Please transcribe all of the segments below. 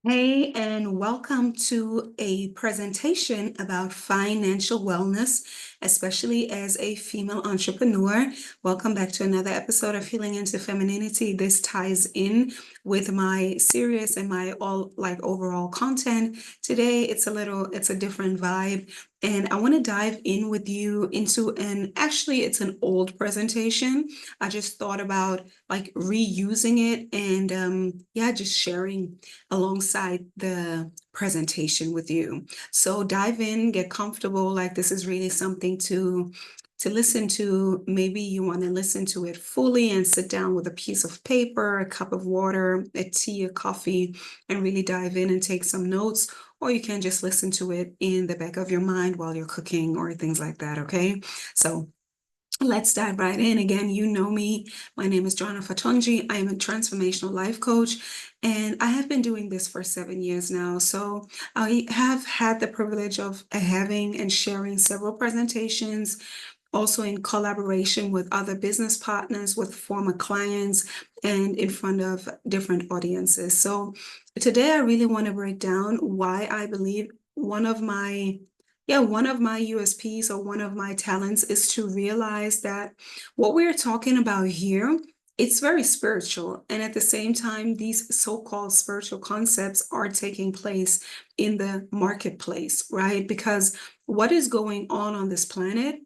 Hey, and welcome to a presentation about financial wellness, especially as a female entrepreneur. Welcome back to another episode of Healing into Femininity. This ties in with my series and my overall content. Today, it's a different vibe. And I want to dive in with you into it's an old presentation. I just thought about reusing it and just sharing alongside the presentation with you. So dive in, get comfortable. Like this is really something to listen to. Maybe you want to listen to it fully and sit down with a piece of paper, a cup of water, a tea, a coffee, and really dive in and take some notes. Or you can just listen to it in the back of your mind while you're cooking or things like that. Okay. So let's dive right in. Again, you know me. My name is Joana Fatondji. I am a transformational life coach, and I have been doing this for 7 years now. So I have had the privilege of having and sharing several presentations, also in collaboration with other business partners, with former clients, and in front of different audiences. So today I really want to break down why I believe one of my USPs or one of my talents is to realize that what we're talking about here, it's very spiritual. And at the same time, these so-called spiritual concepts are taking place in the marketplace, right? Because what is going on this planet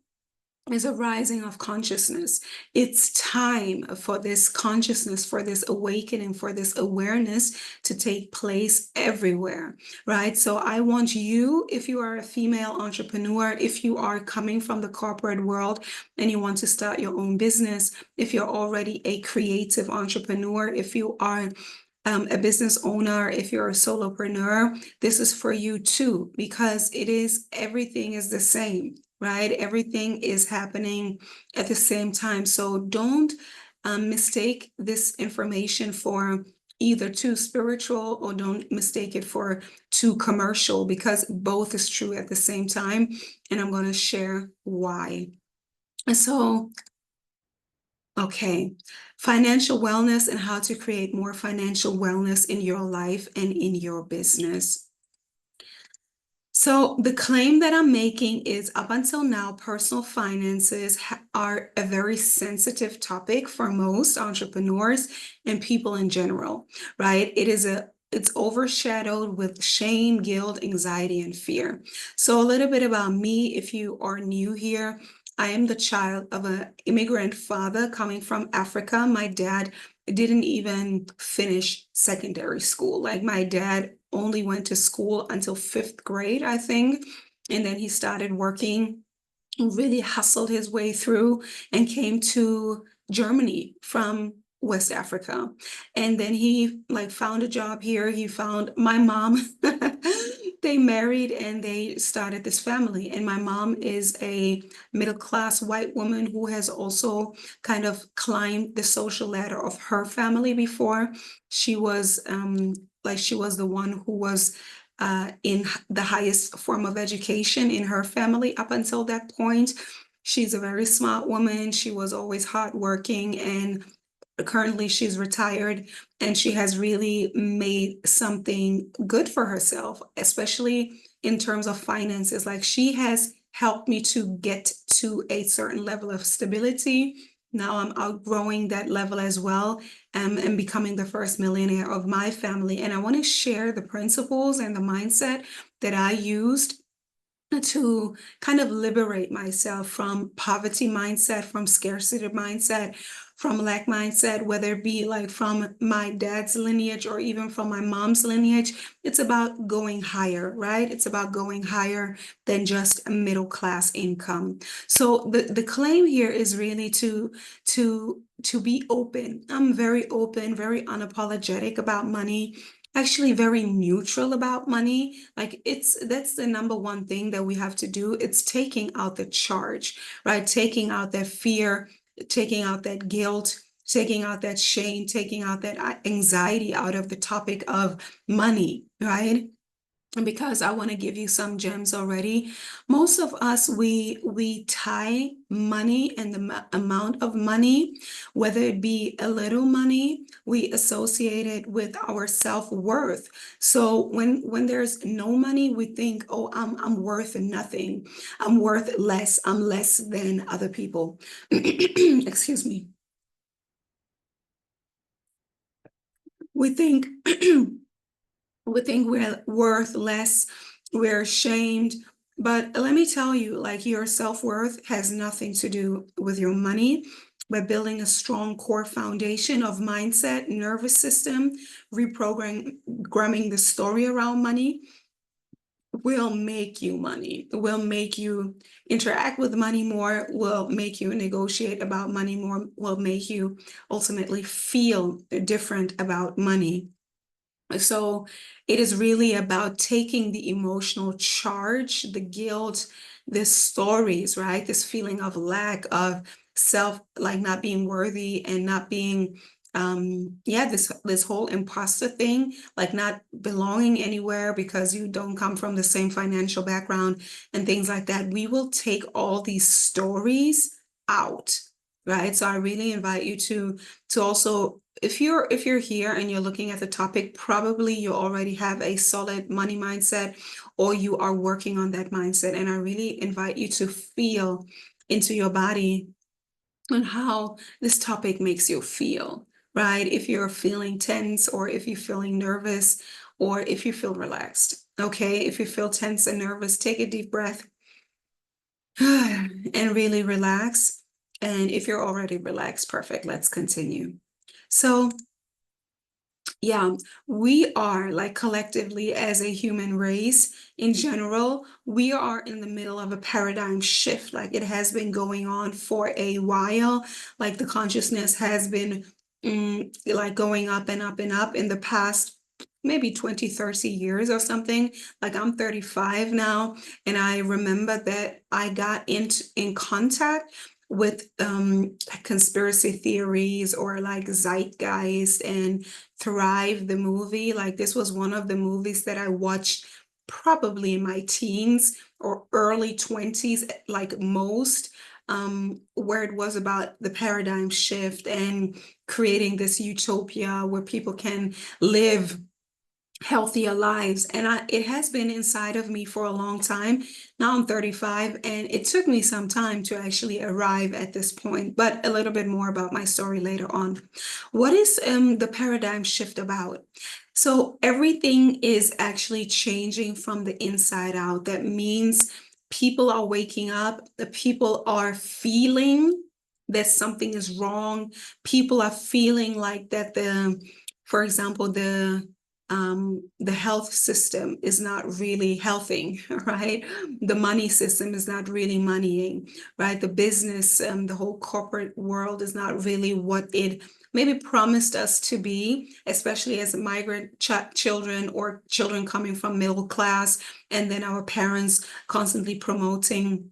is a rising of consciousness. It's time for this consciousness, for this awakening, for this awareness to take place everywhere, right? So I want you, if you are a female entrepreneur, if you are coming from the corporate world and you want to start your own business, if you're already a creative entrepreneur, if you are a business owner, if you're a solopreneur, this is for you too, because everything is the same, right? Everything is happening at the same time. So don't mistake this information for either too spiritual or don't mistake it for too commercial, because both is true at the same time. And I'm going to share why. So okay, financial wellness and how to create more financial wellness in your life and in your business. So the claim that I'm making is up until now, personal finances are a very sensitive topic for most entrepreneurs and people in general, right? It's overshadowed with shame, guilt, anxiety, and fear. So a little bit about me, if you are new here, I am the child of an immigrant father coming from Africa. My dad didn't even finish secondary school. Like my dad only went to school until fifth grade, I think. And then he started working, really hustled his way through and came to Germany from West Africa. And then he found a job here. He found my mom. They married and they started this family. And my mom is a middle-class white woman who has also kind of climbed the social ladder of her family before. She was she was the one who was in the highest form of education in her family up until that point. She's a very smart woman. She was always hardworking, and currently she's retired, and she has really made something good for herself, especially in terms of finances. Like she has helped me to get to a certain level of stability. Now I'm outgrowing that level as well, and becoming the first millionaire of my family. And I want to share the principles and the mindset that I used to kind of liberate myself from poverty mindset, from scarcity mindset, from lack mindset, whether it be like from my dad's lineage or even from my mom's lineage. It's about going higher, right? It's about going higher than just a middle class income. So the claim here is really to be open. I'm very open, very unapologetic about money, actually very neutral about money. Like that's the number one thing that we have to do. It's taking out the charge, right? Taking out that fear, taking out that guilt, taking out that shame, taking out that anxiety out of the topic of money, right? because I want to give you some gems already. Most of us, we tie money and the amount of money, whether it be a little money, we associate it with our self-worth. So when there's no money, we think, oh, I'm worth nothing. I'm worth less. I'm less than other people. Excuse me. We think we think we're worth less, we're ashamed. But let me tell you, like, your self-worth has nothing to do with your money. By building a strong core foundation of mindset, nervous system, reprogramming the story around money will make you money, will make you interact with money more, will make you negotiate about money more, will make you ultimately feel different about money. So it is really about taking the emotional charge, the guilt, the stories, right? This feeling of lack of self, like not being worthy and not being, yeah, this whole imposter thing, like not belonging anywhere because you don't come from the same financial background and things like that. We will take all these stories out, right? So I really invite you to also, if you're here and you're looking at the topic, probably you already have a solid money mindset or you are working on that mindset. And I really invite you to feel into your body and how this topic makes you feel, right? If you're feeling tense or if you're feeling nervous or if you feel relaxed. Okay, if you feel tense and nervous, take a deep breath and really relax. And if you're already relaxed, perfect. Let's continue. So yeah, we are, like, collectively as a human race in general, we are in the middle of a paradigm shift. Like, it has been going on for a while. Like, the consciousness has been like going up and up and up in the past maybe 20, 30 years or something. Like, I'm 35 now, and I remember that I got in contact with conspiracy theories or like zeitgeist and Thrive, the movie. Like, this was one of the movies that I watched probably in my teens or early 20s, like most, where it was about the paradigm shift and creating this utopia where people can live healthier lives. And it has been inside of me for a long time. Now I'm 35, and it took me some time to actually arrive at this point, but a little bit more about my story later on. What is the paradigm shift about? So everything is actually changing from the inside out. That means people are waking up, the people are feeling that something is wrong. People are feeling like that for example, the health system is not really helping, right? The money system is not really moneying, right? The business, the whole corporate world is not really what it maybe promised us to be, especially as migrant children or children coming from middle class, and then our parents constantly promoting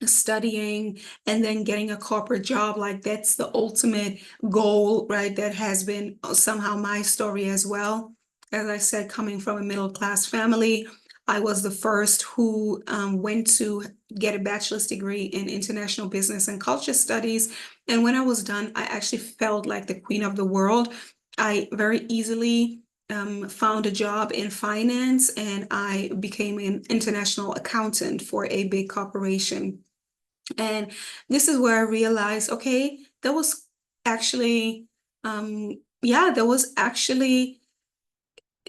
studying and then getting a corporate job. Like, that's the ultimate goal, right? That has been somehow my story as well. As I said, coming from a middle class family, I was the first who went to get a bachelor's degree in international business and culture studies. And when I was done, I actually felt like the queen of the world. I very easily found a job in finance, and I became an international accountant for a big corporation. And this is where I realized, okay, there was actually, yeah, there was actually,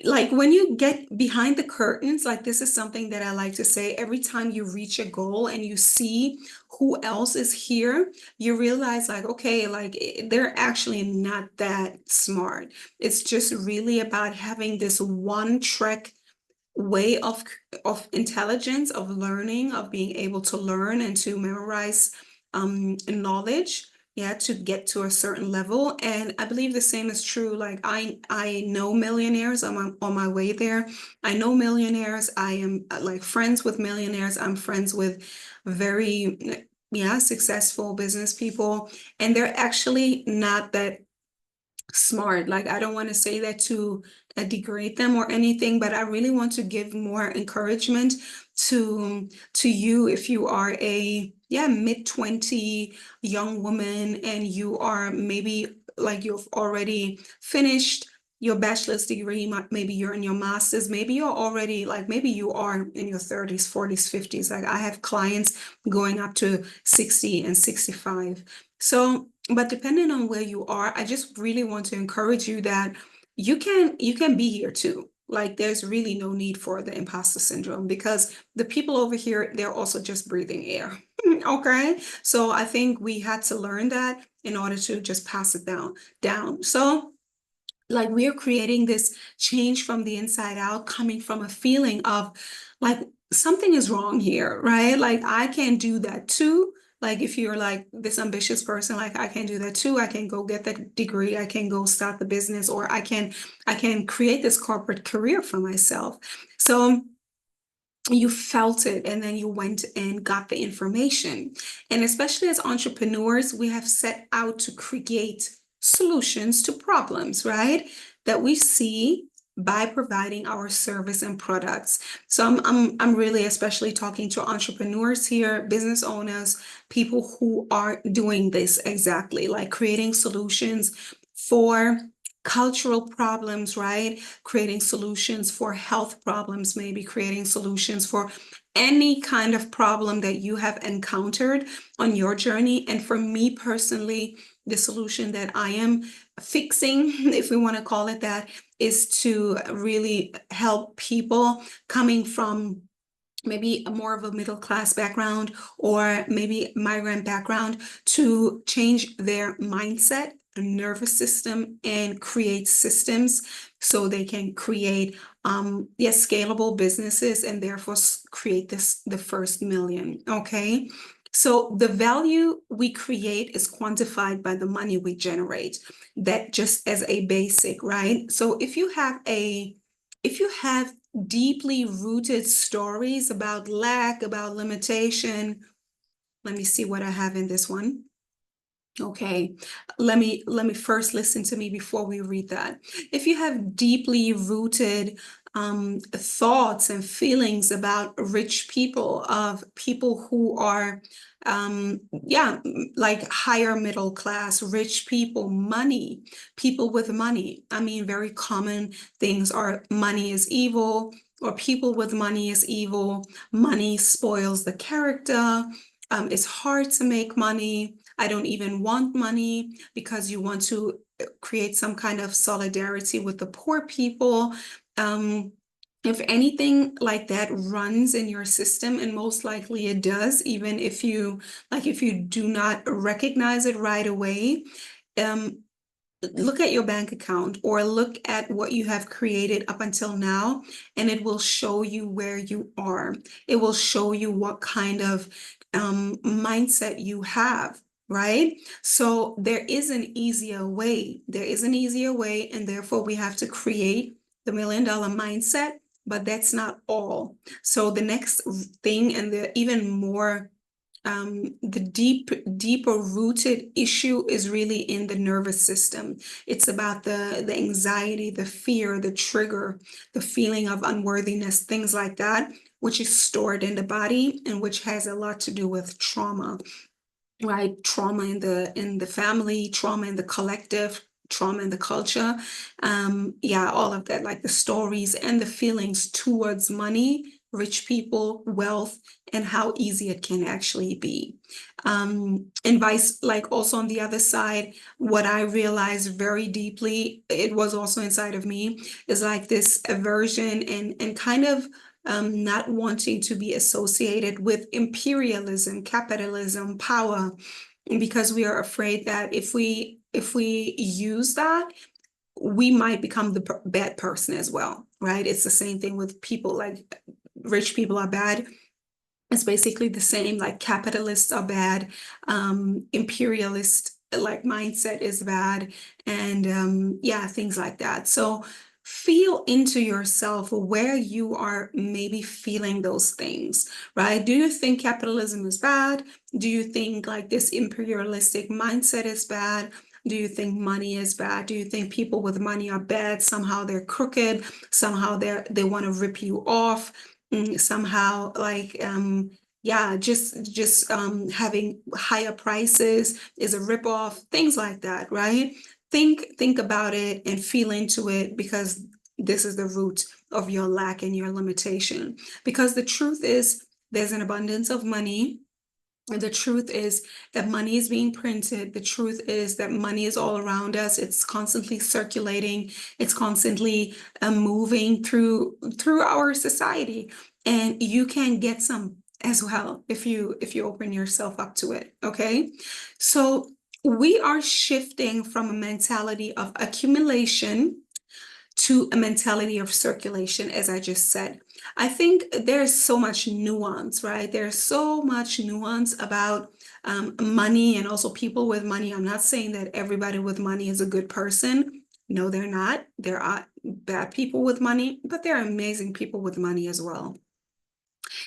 like, when you get behind the curtains, like, this is something that I like to say, every time you reach a goal and you see who else is here, you realize, like, okay, like, they're actually not that smart. It's just really about having this one track way of intelligence, of learning, of being able to learn and to memorize knowledge, yeah, to get to a certain level. And I believe the same is true. Like, I know millionaires. I'm on my way there. I know millionaires. I am like friends with millionaires. I'm friends with very, yeah, successful business people, and they're actually not that smart. Like, I don't want to say that to degrade them or anything, but I really want to give more encouragement to you if you are a mid-20 young woman, and you are maybe like you've already finished your bachelor's degree, maybe you're in your master's, maybe you're already like, maybe you are in your 30s, 40s, 50s. Like, I have clients going up to 60 and 65. So, but depending on where you are, I just really want to encourage you that you can be here too. Like, there's really no need for the imposter syndrome, because the people over here, they're also just breathing air. Okay. So I think we had to learn that in order to just pass it down. So, like, we're creating this change from the inside out, coming from a feeling of like something is wrong here, right? Like, I can do that too. Like, if you're like this ambitious person, like, I can do that too. I can go get that degree, I can go start the business, or I can create this corporate career for myself. So you felt it, and then you went and got the information. And especially as entrepreneurs, we have set out to create solutions to problems, right? That we see by providing our service and products. So I'm really especially talking to entrepreneurs here, business owners, people who are doing this exactly, like creating solutions for cultural problems, right? Creating solutions for health problems, maybe creating solutions for any kind of problem that you have encountered on your journey. And for me personally, the solution that I am fixing, if we want to call it that, is to really help people coming from maybe a more of a middle class background, or maybe migrant background, to change their mindset, nervous system, and create systems so they can create scalable businesses, and therefore create the first million. Okay. So the value we create is quantified by the money we generate. That just as a basic, right? So if you have deeply rooted stories about lack, about limitation. Let me see what I have in this one. Okay, let me first listen to me before we read that. If you have deeply rooted thoughts and feelings about rich people, of people who are like higher middle class, rich people, money, people with money. I mean, very common things are money is evil, or people with money is evil, money spoils the character, it's hard to make money, I don't even want money, because you want to create some kind of solidarity with the poor people. If anything like that runs in your system, and most likely it does, even if you do not recognize it right away, look at your bank account, or look at what you have created up until now, and it will show you where you are. It will show you what kind of mindset you have, right? So there is an easier way. There is an easier way, and therefore we have to create the $1 million mindset, but that's not all. So the next thing, and the even more the deeper rooted issue, is really in the nervous system. It's about the anxiety, the fear, the trigger, the feeling of unworthiness, things like that, which is stored in the body, and which has a lot to do with trauma, right? Trauma in the family, trauma in the collective, trauma in the culture. All of that, like the stories and the feelings towards money, rich people, wealth, and how easy it can actually be. And vice, like also on the other side, what I realized very deeply, it was also inside of me, is like this aversion and kind of not wanting to be associated with imperialism, capitalism, power, because we are afraid that if we use that, we might become the bad person as well, right? It's the same thing with people, like rich people are bad. It's basically the same, like capitalists are bad, imperialist like mindset is bad, and things like that. So feel into yourself where you are maybe feeling those things, right? Do you think capitalism is bad? Do you think like this imperialistic mindset is bad? Do you think money is bad? Do you think people with money are bad? Somehow they're crooked. Somehow they want to rip you off. Somehow like yeah, just having higher prices is a ripoff, things like that, right? Think about it and feel into it, because this is the root of your lack and your limitation. Because the truth is, there's an abundance of money. The truth is that money is being printed. The truth is that money is all around us. It's constantly circulating. It's constantly moving through our society, and you can get some as well if you open yourself up to it. Okay, so we are shifting from a mentality of accumulation to a mentality of circulation, as I just said. I think there's so much nuance, right? There's so much nuance about money and also people with money. I'm not saying that everybody with money is a good person. No, they're not. There are bad people with money, but there are amazing people with money as well.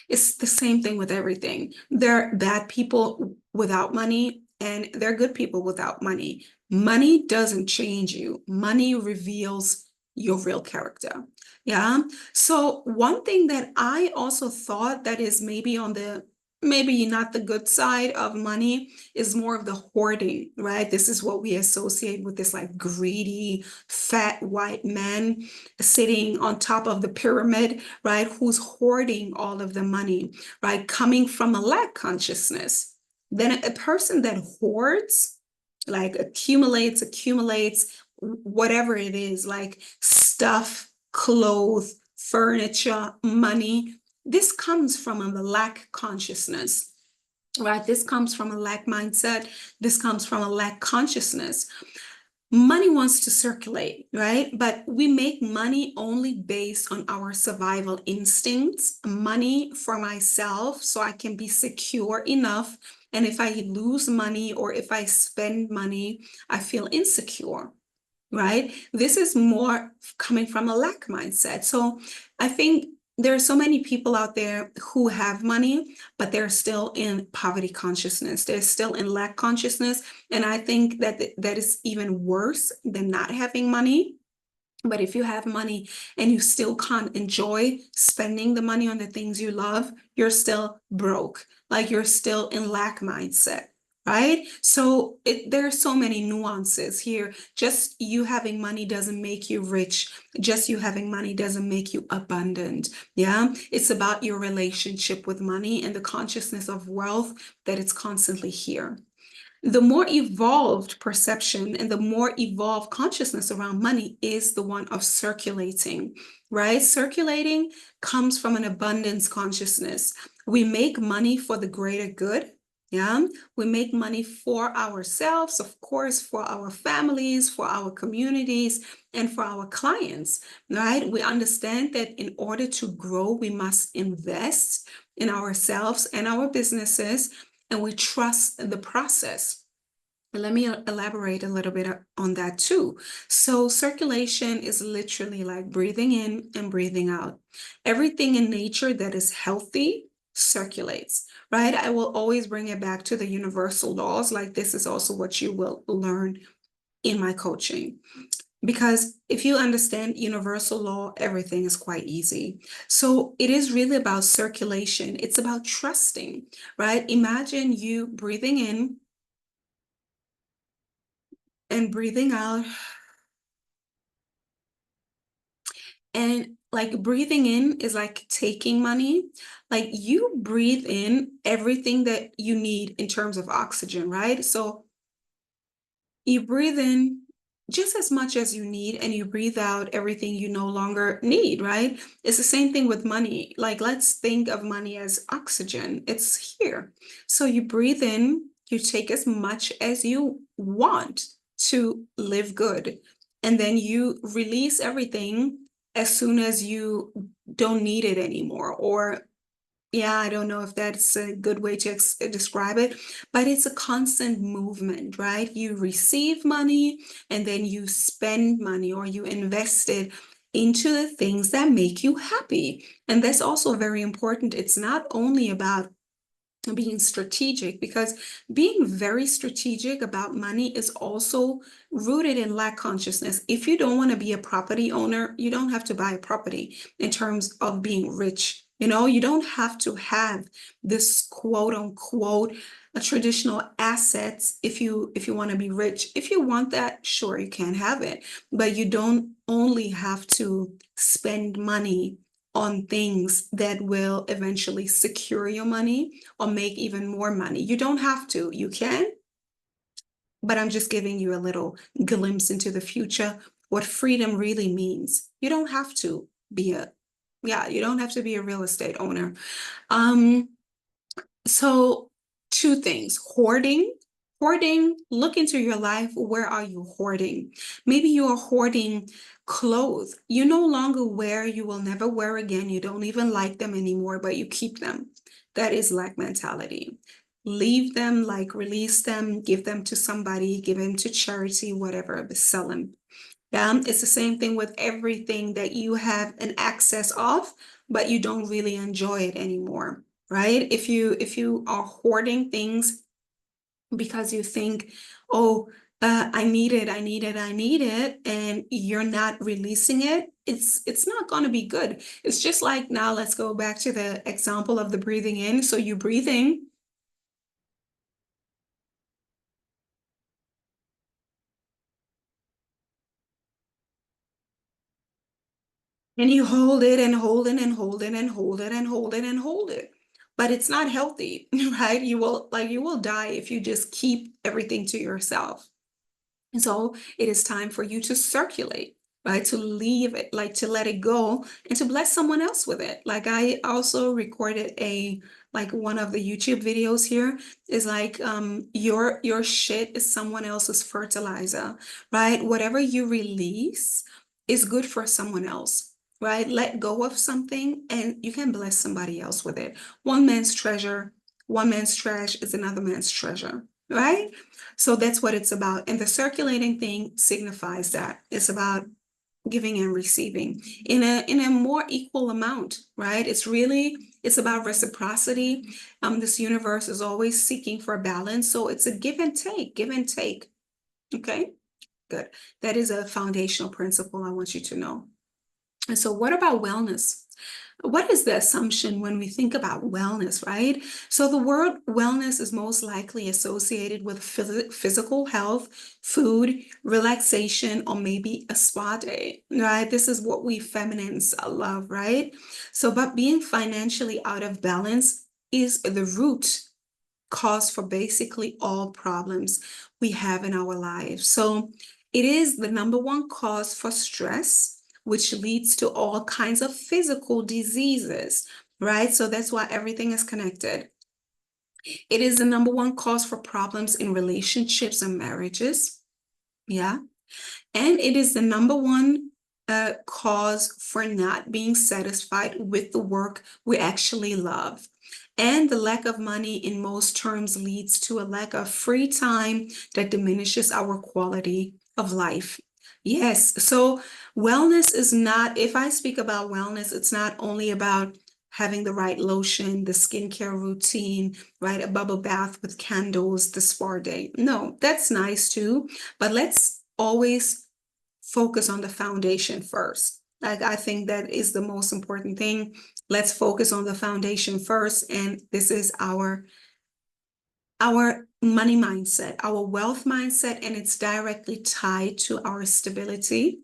It's the same thing with everything. There are bad people without money, and there are good people without money. Money doesn't change you. Money reveals your real character. Yeah. So one thing that I also thought that is maybe not the good side of money is more of the hoarding, right? This is what we associate with this like greedy, fat white man sitting on top of the pyramid, right? Who's hoarding all of the money, right? Coming from a lack consciousness. Then a person that hoards, like accumulates whatever it is, like stuff, clothes, furniture, money. This comes from a lack consciousness, right? This comes from a lack mindset. This comes from a lack consciousness. Money wants to circulate, right? But we make money only based on our survival instincts. Money for myself, so I can be secure enough. And if I lose money or if I spend money, I feel insecure, right? This is more coming from a lack mindset. So I think there are so many people out there who have money, but they're still in poverty consciousness. They're still in lack consciousness. And I think that that is even worse than not having money. But if you have money and you still can't enjoy spending the money on the things you love, you're still broke. Like you're still in lack mindset, right? So there are so many nuances here. Just you having money doesn't make you rich. Just you having money doesn't make you abundant. Yeah. It's about your relationship with money and the consciousness of wealth, that it's constantly here. The more evolved perception and the more evolved consciousness around money is the one of circulating, right? Circulating comes from an abundance consciousness. We make money for the greater good. Yeah, we make money for ourselves, of course, for our families, for our communities, and for our clients, right? We understand that in order to grow, we must invest in ourselves and our businesses, and we trust the process. Let me elaborate a little bit on that too. So circulation is literally like breathing in and breathing out. Everything in nature that is healthy circulates, right? I will always bring it back to the universal laws. Like this is also what you will learn in my coaching. Because if you understand universal law, everything is quite easy. So it is really about circulation. It's about trusting, right? Imagine you breathing in and breathing out. And like breathing in is like taking money. Like you breathe in everything that you need in terms of oxygen, right? So you breathe in just as much as you need, and you breathe out everything you no longer need, right? It's the same thing with money. Like, let's think of money as oxygen. It's here. So you breathe in, you take as much as you want to live good, and then you release everything as soon as you don't need it anymore, or yeah, I don't know if that's a good way to describe it, but it's a constant movement, right? You receive money and then you spend money, or you invest it into the things that make you happy. And that's also very important. It's not only about being strategic, because being very strategic about money is also rooted in lack consciousness. If you don't want to be a property owner, you don't have to buy a property in terms of being rich. You don't have to have this quote unquote a traditional assets if you want to be rich. If you want that, sure, you can have it, but you don't only have to spend money on things that will eventually secure your money or make even more money. You don't have to. You can, but I'm just giving you a little glimpse into the future, what freedom really means. You don't have to be you don't have to be a real estate owner. Um, so two things: hoarding, look into your life. Where are you hoarding? Maybe you are hoarding clothes you no longer wear, you will never wear again, you don't even like them anymore, but you keep them. That is lack mentality. Leave them, like release them, give them to somebody, give them to charity, whatever, but sell them. Yeah, it's the same thing with everything that you have an access of, but you don't really enjoy it anymore, right? If you are hoarding things because you think, oh, I need it, I need it, I need it, and you're not releasing it, it's not going to be good. It's just like, now let's go back to the example of the breathing in. So you breathe in, and you hold it and hold it and hold it and hold it and hold it and hold it. But it's not healthy, right? You will die if you just keep everything to yourself. And so it is time for you to circulate, right? To leave it, like to let it go and to bless someone else with it. Like I also recorded like one of the YouTube videos here is like, your shit is someone else's fertilizer, right? Whatever you release is good for someone else, right? Let go of something and you can bless somebody else with it. One man's treasure, one man's trash is another man's treasure, right? So that's what it's about. And the circulating thing signifies that. It's about giving and receiving in a more equal amount, right? It's about reciprocity. This universe is always seeking for balance. So it's a give and take, give and take. Okay, good. That is a foundational principle I want you to know. And so what about wellness? What is the assumption when we think about wellness, right? So the word wellness is most likely associated with physical health, food, relaxation, or maybe a spa day, right? This is what we feminines love, right? So, but being financially out of balance is the root cause for basically all problems we have in our lives. So it is the number one cause for stress, which leads to all kinds of physical diseases, right? So that's why everything is connected. It is the number one cause for problems in relationships and marriages. Yeah. And it is the number one cause for not being satisfied with the work we actually love. And the lack of money in most terms leads to a lack of free time that diminishes our quality of life. Yes, so wellness is not, if I speak about wellness, it's not only about having the right lotion, the skincare routine, right? A bubble bath with candles, the spa day. No, that's nice too, but let's always focus on the foundation first. Like, I think that is the most important thing. Let's focus on the foundation first. And this is our money mindset, our wealth mindset, and it's directly tied to our stability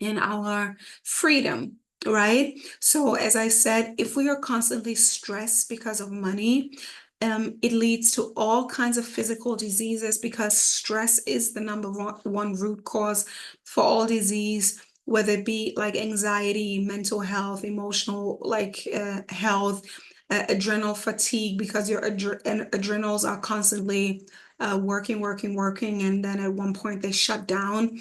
and our freedom, right? So as I said, if we are constantly stressed because of money, it leads to all kinds of physical diseases, because stress is the number one root cause for all disease, whether it be like anxiety, mental health, emotional health, adrenal fatigue, because your adrenals are constantly working, and then at one point they shut down.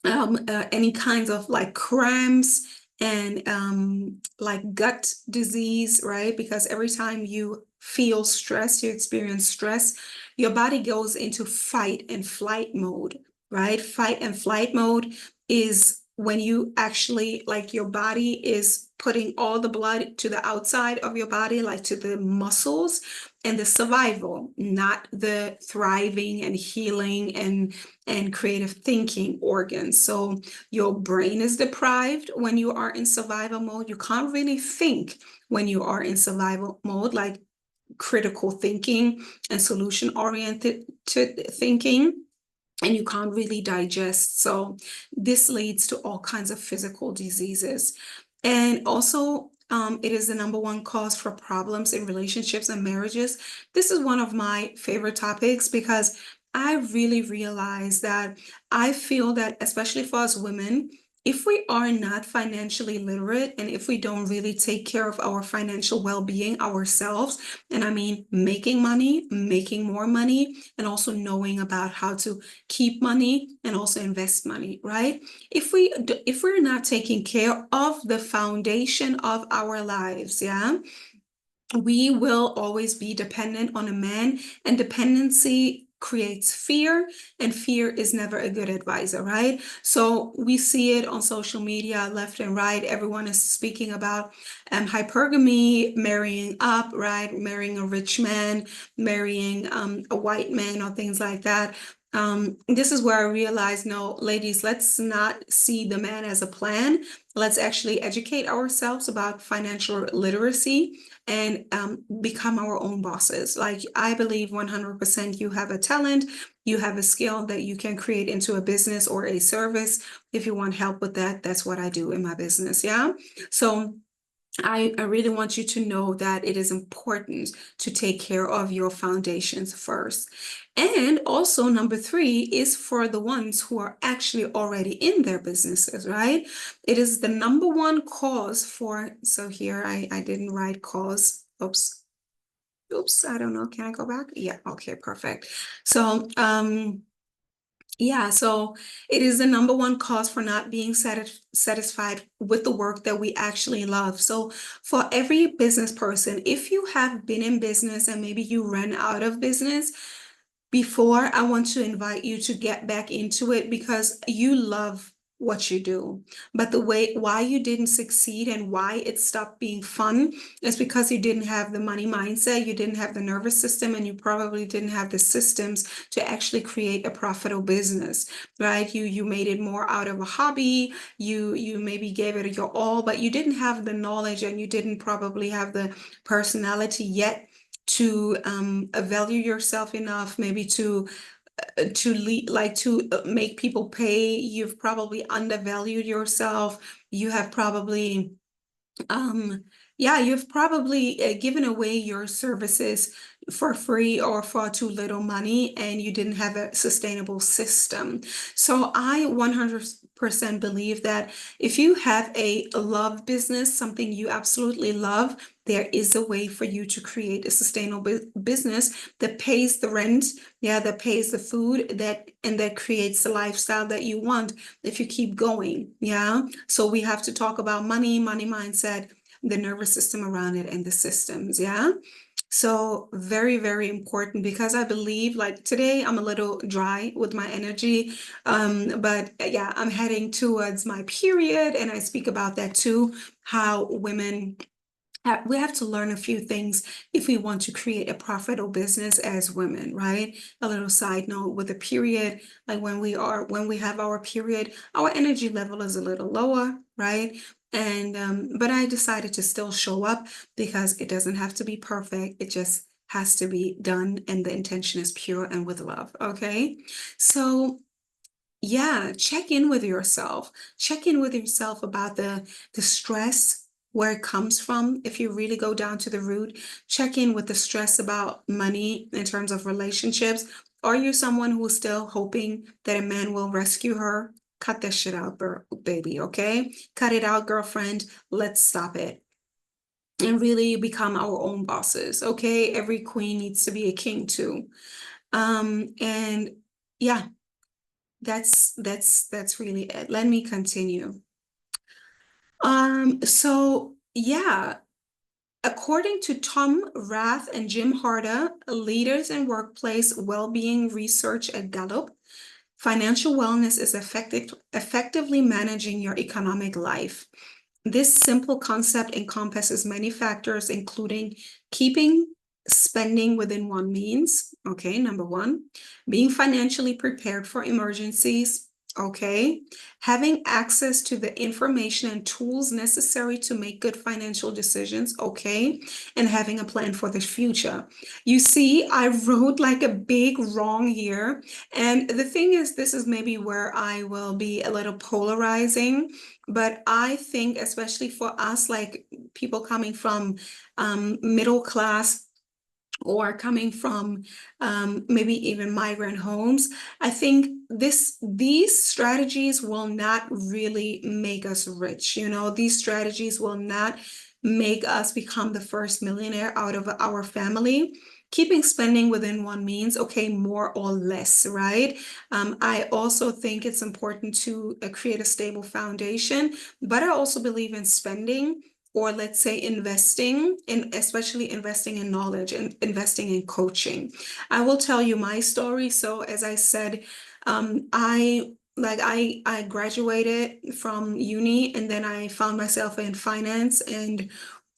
Any kinds of like cramps and like gut disease, right? Because every time you feel stress, you experience stress, your body goes into fight and flight mode, right? Fight and flight mode is when you actually, like, your body is putting all the blood to the outside of your body, like to the muscles, and the survival, not the thriving and healing and creative thinking organs. So your brain is deprived when you are in survival mode. You can't really think when you are in survival mode, like critical thinking and solution oriented thinking, and you can't really digest. So this leads to all kinds of physical diseases. And also, it is the number one cause for problems in relationships and marriages. This is one of my favorite topics because I really realize that I feel that, especially for us women, if we are not financially literate and if we don't really take care of our financial well-being ourselves, and I mean making money, making more money, and also knowing about how to keep money and also invest money, right? If we're not taking care of the foundation of our lives, yeah, we will always be dependent on a man, and dependency creates fear, and fear is never a good advisor, right? So we see it on social media left and right. Everyone is speaking about hypergamy, marrying up, right? Marrying a rich man, marrying a white man, or things like that. This is where I realized, no, ladies, let's not see the man as a plan. Let's actually educate ourselves about financial literacy and become our own bosses. Like, I believe 100% you have a talent, you have a skill that you can create into a business or a service. If you want help with that, that's what I do in my business. Yeah. So I really want you to know that it is important to take care of your foundations first. And also, number three is for the ones who are actually already in their businesses, right? It is the number one cause for, so here I didn't write cause. Oops, I don't know. Can I go back? Yeah, okay, perfect. So, yeah, so it is the number one cause for not being satisfied with the work that we actually love. So for every business person, if you have been in business and maybe you ran out of business before, I want to invite you to get back into it because you love what you do. But the way why you didn't succeed and why it stopped being fun is because you didn't have the money mindset, you didn't have the nervous system, and you probably didn't have the systems to actually create a profitable business, right? You made it more out of a hobby, you maybe gave it your all, but you didn't have the knowledge and you didn't probably have the personality yet to value yourself enough, maybe to lead, like to make people pay. You've probably undervalued yourself. You have probably yeah, you've probably given away your services for free or for too little money, and you didn't have a sustainable system. So I 100% believe that if you have a love business, something you absolutely love, there is a way for you to create a sustainable business that pays the rent, yeah, that pays the food, that and that creates the lifestyle that you want if you keep going. Yeah. So we have to talk about money mindset, the nervous system around it, and the systems. Yeah. So very, very important, because I believe, like, today I'm a little dry with my energy. But yeah, I'm heading towards my period, and I speak about that too, how women we have to learn a few things if we want to create a profitable business as women, right? A little side note with a period, like when we have our period, our energy level is a little lower, right? And but I decided to still show up because it doesn't have to be perfect. It just has to be done, and the intention is pure and with love. Okay. So yeah, check in with yourself. Check in with yourself about the stress, where it comes from. If you really go down to the root, check in with the stress about money in terms of relationships. Are you someone who's still hoping that a man will rescue her? Cut that shit out, baby, okay? Cut it out, girlfriend. Let's stop it and really become our own bosses, okay? Every queen needs to be a king too. And yeah, that's really it. Let me continue. So yeah, according to Tom Rath and Jim Harder, leaders in workplace well-being research at Gallup, Financial wellness is effectively managing your economic life. This simple concept encompasses many factors, including keeping spending within one means. Okay, number one, being financially prepared for emergencies. Okay, having access to the information and tools necessary to make good financial decisions. Okay, and having a plan for the future. You see, I wrote like a big wrong here. And the thing is, this is maybe where I will be a little polarizing. But I think, especially for us, like people coming from middle class or coming from maybe even migrant homes, I think these strategies will not really make us rich. You know, these strategies will not make us become the first millionaire out of our family. Keeping spending within one means, okay, more or less, right? I also think it's important to create a stable foundation, but I also believe in spending, or let's say investing in, especially investing in knowledge and investing in coaching. I will tell you my story. So as I said, I graduated from uni and then I found myself in finance, and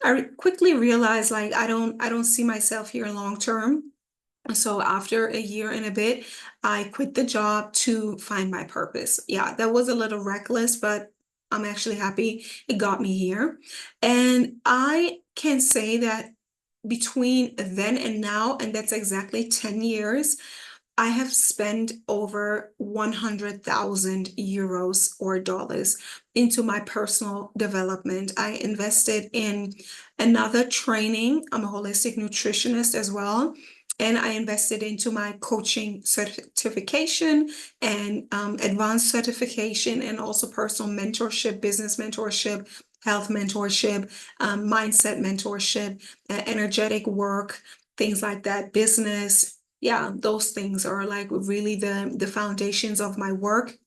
I quickly realized like I don't see myself here long term. So after a year and a bit, I quit the job to find my purpose. Yeah, that was a little reckless, but I'm actually happy it got me here. And I can say that between then and now, and that's exactly 10 years, I have spent over 100,000 euros or dollars into my personal development. I invested in another training. I'm a holistic nutritionist as well. And I invested into my coaching certification and advanced certification, and also personal mentorship, business mentorship, health mentorship, mindset mentorship, energetic work, things like that, business. Yeah, those things are like really the foundations of my work.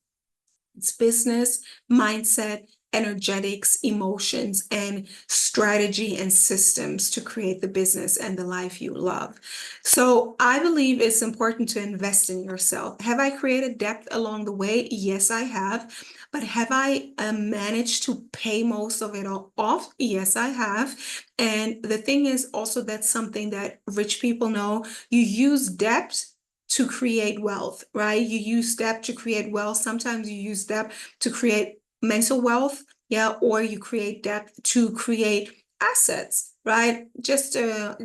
It's business, mindset, energetics, emotions, and strategy and systems to create the business and the life you love. So I believe it's important to invest in yourself. Have I created depth along the way? Yes, I have. But have I managed to pay most of it off? Yes, I have. And the thing is also, that's something that rich people know. You use debt to create wealth, right? You use debt to create wealth. Sometimes you use debt to create mental wealth, yeah, or you create debt to create assets, right? Just a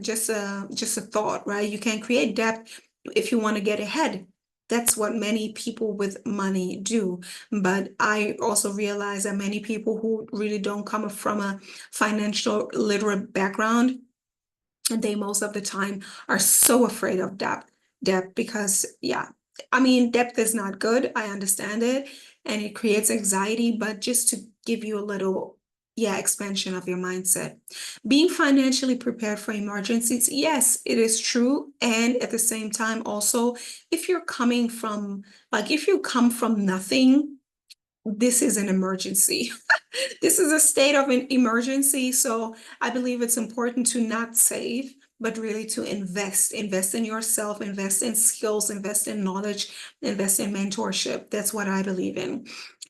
thought, right? You can create debt if you want to get ahead. That's what many people with money do. But I also realize that many people who really don't come from a financial literate background, they most of the time are so afraid of debt because, yeah, I mean, debt is not good. I understand it, and it creates anxiety, but just to give you a little, yeah, expansion of your mindset. Being financially prepared for emergencies, yes, it is true. And at the same time, also, if you're coming from, like, if you come from nothing, this is an emergency. This is a state of an emergency. So I believe it's important to not save, but really to invest in yourself, invest in skills, invest in knowledge, invest in mentorship. That's what I believe in.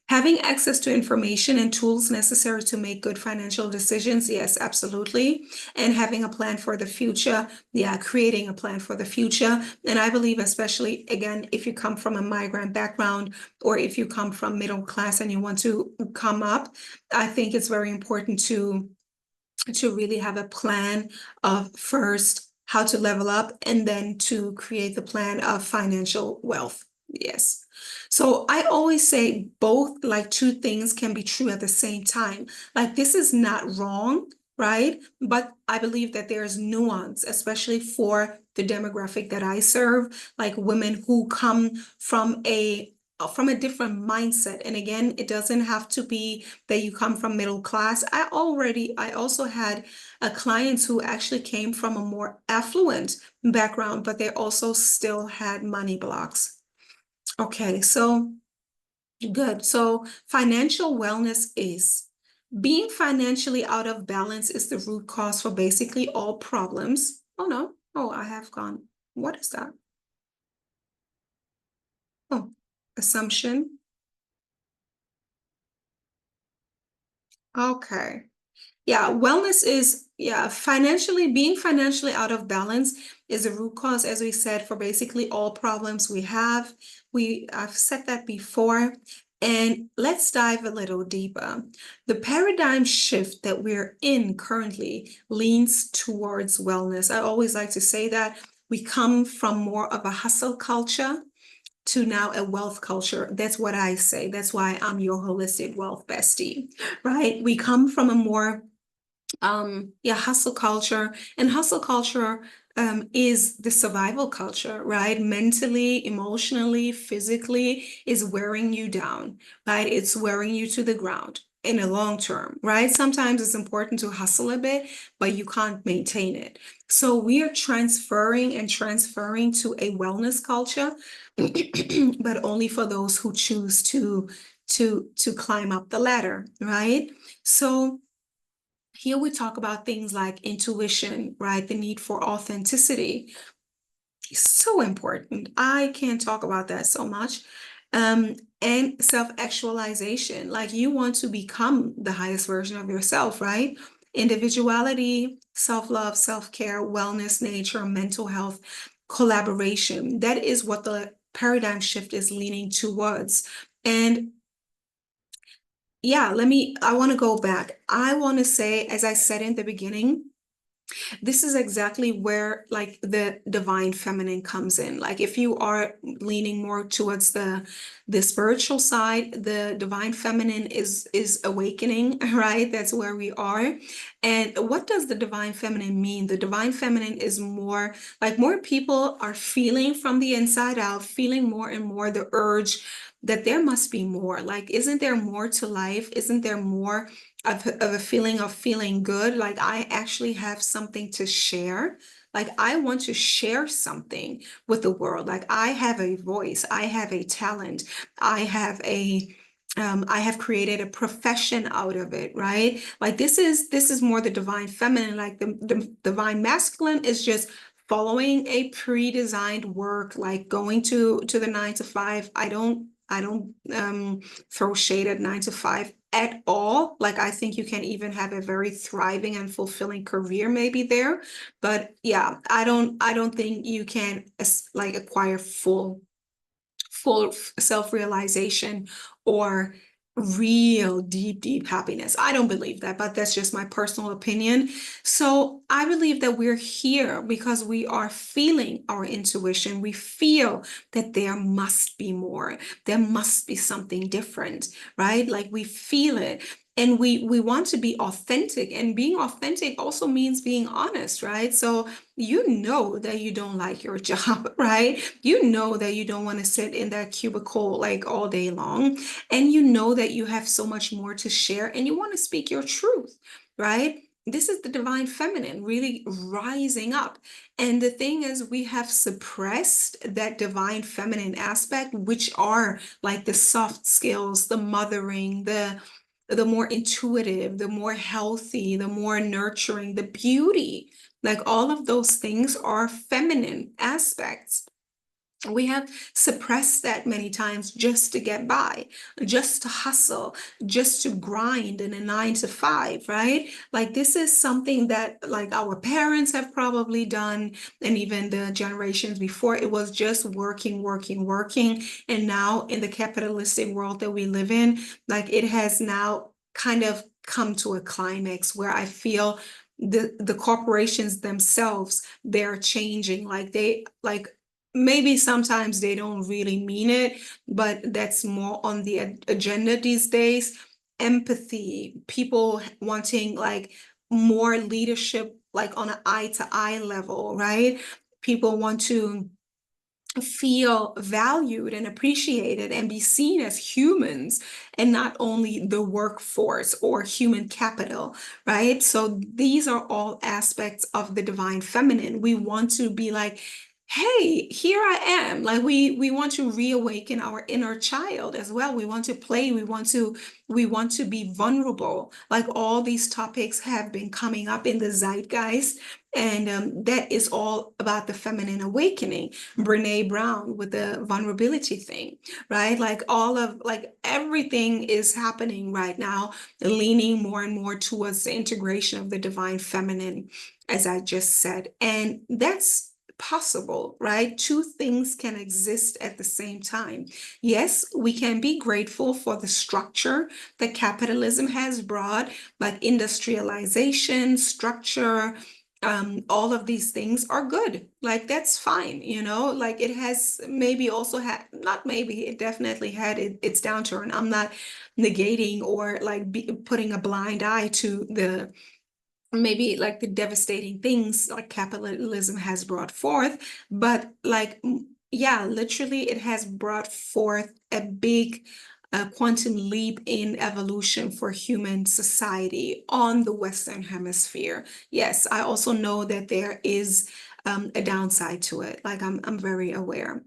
Having access to information and tools necessary to make good financial decisions, yes, absolutely. And having a plan for the future, yeah, creating a plan for the future. And I believe, especially, again, if you come from a migrant background or if you come from middle class and you want to come up, I think it's very important to really have a plan of first how to level up, and then to create the plan of financial wealth. Yes. So I always say both, like two things can be true at the same time. Like this is not wrong, right? But I believe that there's nuance, especially for the demographic that I serve, like women who come from a different mindset. And again, it doesn't have to be that you come from middle class. I also had clients who actually came from a more affluent background, but they also still had money blocks. Okay, so good. So financial wellness is being financially out of balance is the root cause for basically all problems. Oh no. Oh, I have gone. What is that? Oh. assumption. Okay. Yeah, wellness is, yeah, being financially out of balance is a root cause, as we said, for basically all problems we have. I've said that before. And let's dive a little deeper. The paradigm shift that we're in currently leans towards wellness. I always like to say that we come from more of a hustle culture to now a wealth culture. That's what I say. That's why I'm your holistic wealth bestie, right? We come from a more hustle culture, and hustle culture is the survival culture, right? Mentally, emotionally, physically is wearing you down, right? It's wearing you to the ground in the long term, right? Sometimes it's important to hustle a bit, but you can't maintain it. So we are transferring to a wellness culture, but only for those who choose to climb up the ladder, right? So here we talk about things like intuition, right? The need for authenticity is so important. I can't talk about that so much. And self-actualization, like you want to become the highest version of yourself, right? Individuality, self-love, self-care, wellness, nature, mental health, collaboration. That is what the paradigm shift is leaning towards. And yeah, I want to go back. I want to say, as I said in the beginning, this is exactly where like the divine feminine comes in. Like if you are leaning more towards the spiritual side, the divine feminine is awakening, right? That's where we are. And what does the divine feminine mean? The divine feminine is more like more people are feeling from the inside out, feeling more and more the urge that there must be more. Like, isn't there more to life? Isn't there more of a feeling of feeling good? Like, I actually have something to share. Like, I want to share something with the world. Like, I have a voice, I have a talent, I have I have created a profession out of it, right? Like this is more the divine feminine. Like the divine masculine is just following a pre-designed work, like going to the 9 to 5. I don't throw shade at 9 to 5 at all. Like I think you can even have a very thriving and fulfilling career maybe there. But yeah, I don't think you can like acquire full self-realization or real deep happiness. I don't believe that, but that's just my personal opinion. So I believe that we're here because we are feeling our intuition. We feel that there must be more. There must be something different, right? Like we feel it. And we want to be authentic, and being authentic also means being honest, right? So you know that you don't like your job, right? You know that you don't want to sit in that cubicle like all day long. And you know that you have so much more to share and you want to speak your truth, right? This is the divine feminine really rising up. And the thing is, we have suppressed that divine feminine aspect, which are like the soft skills, the mothering, the more intuitive, the more healthy, the more nurturing, the beauty. Like all of those things are feminine aspects. We have suppressed that many times just to get by, just to hustle, just to grind in a 9 to 5, right? Like this is something that like our parents have probably done, and even the generations before. It was just working, working, working. And now in the capitalistic world that we live in, like it has now kind of come to a climax where I feel the corporations themselves, they're changing. Like they like maybe sometimes they don't really mean it, but that's more on the agenda these days. Empathy, people wanting like more leadership, like on an eye to eye level, right? People want to feel valued and appreciated and be seen as humans and not only the workforce or human capital, right? So these are all aspects of the divine feminine. We want to be like hey, here I am. Like we want to reawaken our inner child as well. We want to play. We want to be vulnerable. Like all these topics have been coming up in the zeitgeist, and that is all about the feminine awakening. Brene Brown with the vulnerability thing, right? Like all of like everything is happening right now, leaning more and more towards the integration of the divine feminine, as I just said, and that's possible, right? Two things can exist at the same time. Yes, we can be grateful for the structure that capitalism has brought, like industrialization, structure, all of these things are good. Like that's fine, like it has maybe also had, not maybe, it definitely had its downturn. I'm not negating or like putting a blind eye to the maybe like the devastating things like capitalism has brought forth, but like yeah, literally it has brought forth a big quantum leap in evolution for human society on the Western Hemisphere. Yes, I also know that there is a downside to it. Like I'm very aware,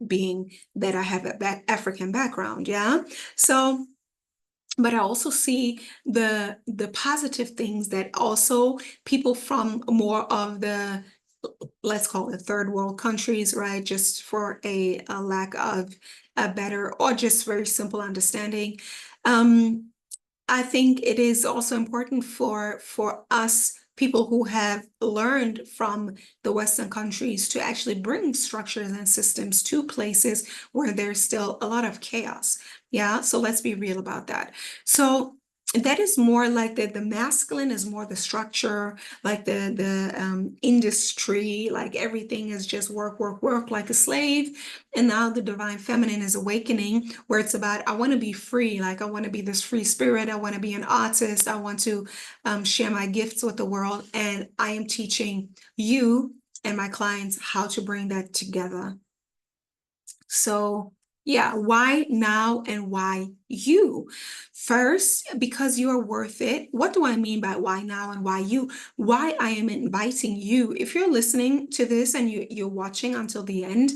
being that I have a African background. Yeah, so but I also see the positive things that also people from more of the, let's call it third world countries, right? Just for a lack of a better or just very simple understanding. Um, I think it is also important for us people who have learned from the Western countries to actually bring structures and systems to places where there's still a lot of chaos. Yeah, so let's be real about that. So that is more like the masculine is more the structure, like the industry, like everything is just work, work, work like a slave. And now the divine feminine is awakening, where it's about, I want to be free. Like I want to be this free spirit. I want to be an artist. I want to share my gifts with the world. And I am teaching you and my clients how to bring that together. So yeah, why now and why you? First, because you are worth it. What do I mean by why now and why you? Why I am inviting you. If you're listening to this and you're watching until the end,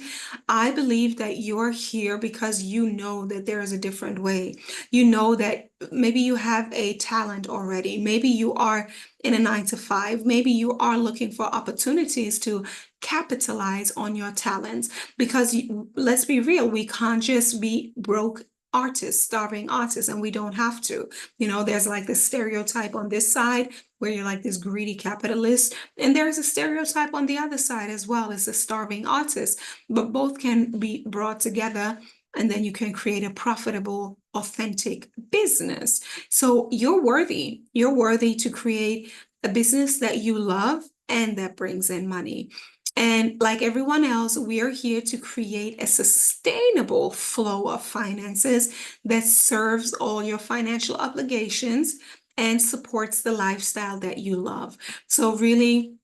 I believe that you're here because you know that there is a different way. You know that maybe you have a talent already. Maybe you are in a 9 to 5. Maybe you are looking for opportunities to capitalize on your talents, because let's be real, we can't just be broke artists, starving artists, and we don't have to. There's like this stereotype on this side where you're like this greedy capitalist, and there's a stereotype on the other side as well as a starving artist, but both can be brought together, and then you can create a profitable, authentic business. So you're worthy to create a business that you love and that brings in money. And like everyone else, we are here to create a sustainable flow of finances that serves all your financial obligations and supports the lifestyle that you love. So really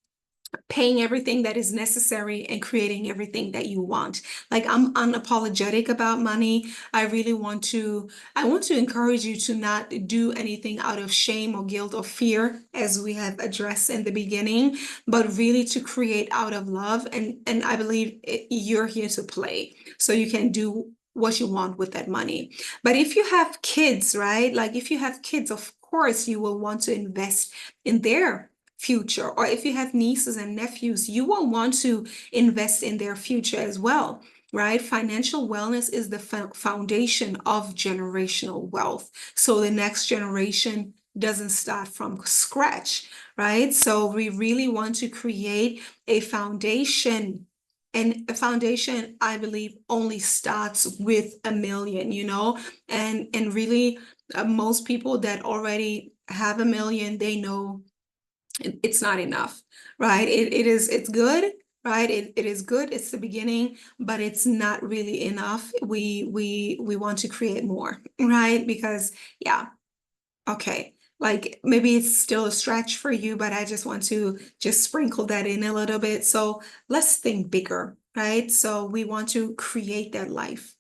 paying everything that is necessary and creating everything that you want. Like I'm unapologetic about money. I want to encourage you to not do anything out of shame or guilt or fear, as we have addressed in the beginning, but really to create out of love. And I believe you're here to play, so you can do what you want with that money. But if you have kids, right? Like if you have kids, of course you will want to invest in their future. Or if you have nieces and nephews, you will want to invest in their future as well, right? Financial wellness is the foundation of generational wealth. So the next generation doesn't start from scratch, right? So we really want to create a foundation. And a foundation, I believe, only starts with $1 million, and really, most people that already have $1 million, they know it's not enough, right? It's good, right? It is good. It's the beginning, but it's not really enough. We want to create more, right? Because yeah, okay. Like maybe it's still a stretch for you, but I just want to just sprinkle that in a little bit. So let's think bigger, right? So we want to create that life.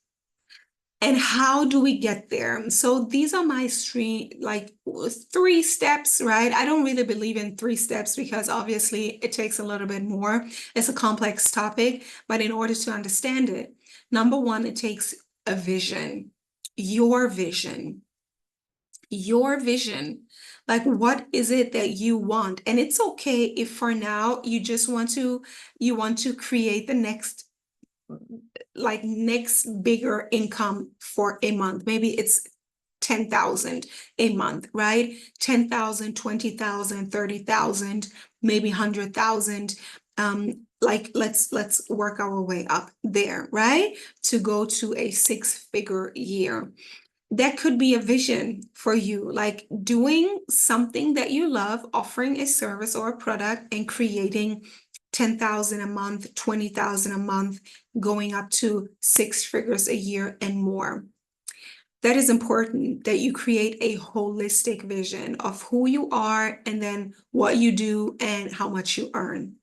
And how do we get there? So these are my three steps, right? I don't really believe in 3 steps because obviously it takes a little bit more. It's a complex topic, but in order to understand it, number one, it takes a vision, your vision, your vision. Like, what is it that you want? And it's okay if for now you want to create the next bigger income for a month. Maybe it's 10,000 a month, right? 10,000, 20,000, 30,000, maybe 100,000. Let's work our way up there, right? To go to a 6-figure year. That could be a vision for you, like doing something that you love, offering a service or a product and creating 10,000 a month, 20,000 a month, going up to 6 figures a year and more. That is important that you create a holistic vision of who you are and then what you do and how much you earn.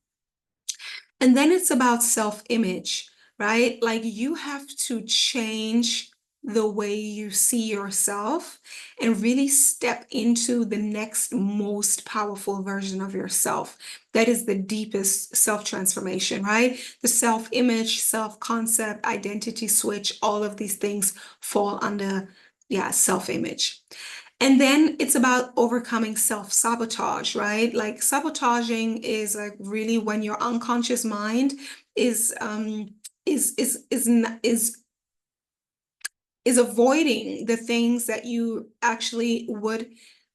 And then it's about self-image, right? Like you have to change the way you see yourself and really step into the next most powerful version of yourself. That is the deepest self-transformation, right? The self-image, self-concept, identity switch, all of these things fall under, self-image. And then it's about overcoming self-sabotage, right? Like sabotaging is like really when your unconscious mind is is avoiding the things that you actually would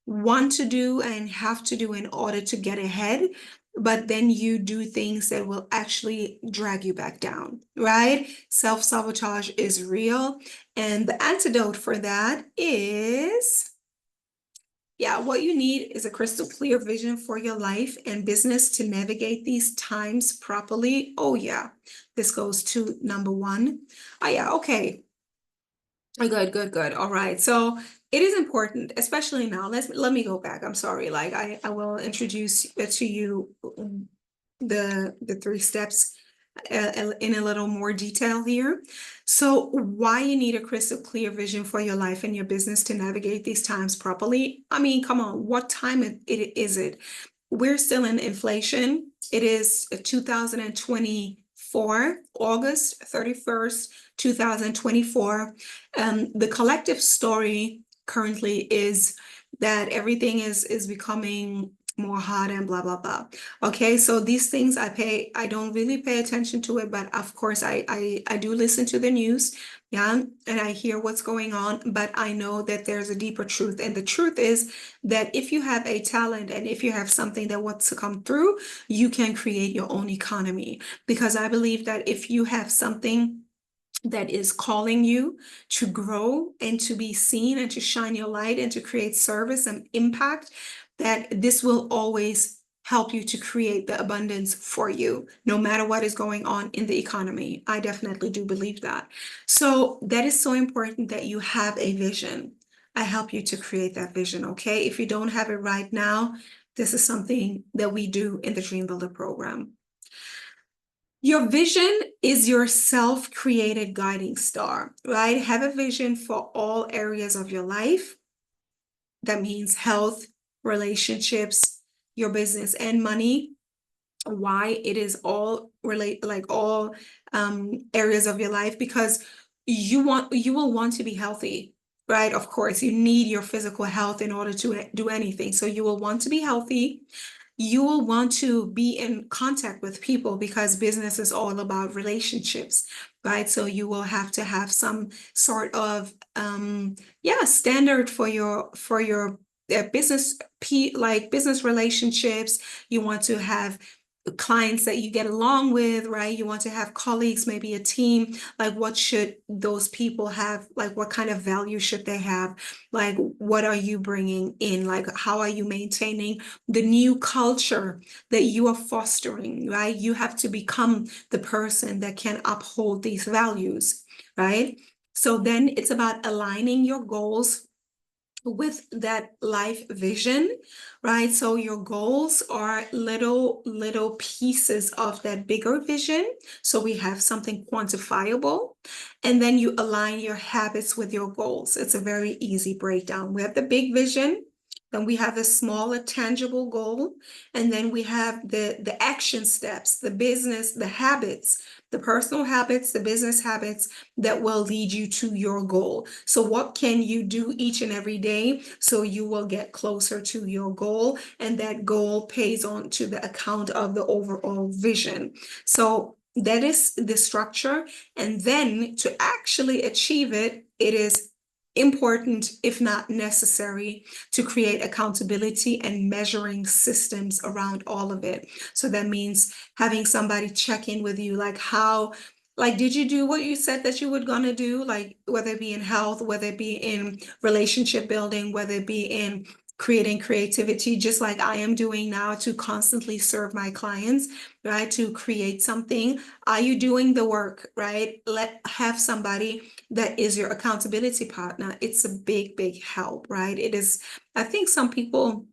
want to do and have to do in order to get ahead. But then you do things that will actually drag you back down, right? Self-sabotage is real. And the antidote for that is, what you need is a crystal clear vision for your life and business to navigate these times properly. Oh, yeah. This goes to number one. Oh, yeah. Okay. Good, good, good. All right. So it is important, especially now. Let me go back. I'm sorry. Like I will introduce to you the 3 steps in a little more detail here. So why you need a crystal clear vision for your life and your business to navigate these times properly. I mean, come on, what time is it? We're still in inflation. It is 2024, August 31st, 2024. The collective story currently is that everything is becoming more hot and blah blah blah. Okay, so these things I don't really pay attention to it, but of course I do listen to the news, yeah, and I hear what's going on, but I know that there's a deeper truth, and the truth is that if you have a talent and if you have something that wants to come through, you can create your own economy, because I believe that if you have something that is calling you to grow and to be seen and to shine your light and to create service and impact, that this will always help you to create the abundance for you, no matter what is going on in the economy. I definitely do believe that. So that is so important that you have a vision. I help you to create that vision, okay? If you don't have it right now, this is something that we do in the Dream Builder program. Your vision is your self-created guiding star, right? Have a vision for all areas of your life. That means health, relationships, your business, and money. Why it is all all areas of your life, because you will want to be healthy, right? Of course, you need your physical health in order to do anything. So you will want to be healthy. You will want to be in contact with people because business is all about relationships, right? So you will have to have some sort of standard for your business business relationships. You want to have clients that you get along with, right? You want to have colleagues, maybe a team. Like, what should those people have? Like, what kind of value should they have? Like, what are you bringing in? Like, how are you maintaining the new culture that you are fostering, right? You have to become the person that can uphold these values, right? So then it's about aligning your goals with that life vision, right? So your goals are little pieces of that bigger vision. So we have something quantifiable, and then you align your habits with your goals. It's a very easy breakdown. We have the big vision, then we have the smaller tangible goal, and then we have the action steps, the business, the habits, the personal habits, the business habits that will lead you to your goal. So what can you do each and every day so you will get closer to your goal, and that goal pays on to the account of the overall vision. So that is the structure. And then to actually achieve it, it is important, if not necessary, to create accountability and measuring systems around all of it. So that means having somebody check in with you, like did you do what you said that you were gonna do? Like whether it be in health, whether it be in relationship building, whether it be in creating creativity, just like I am doing now to constantly serve my clients, right? To create something. Are you doing the work, right? Have somebody that is your accountability partner. It's a big help, right? It is, I think some people,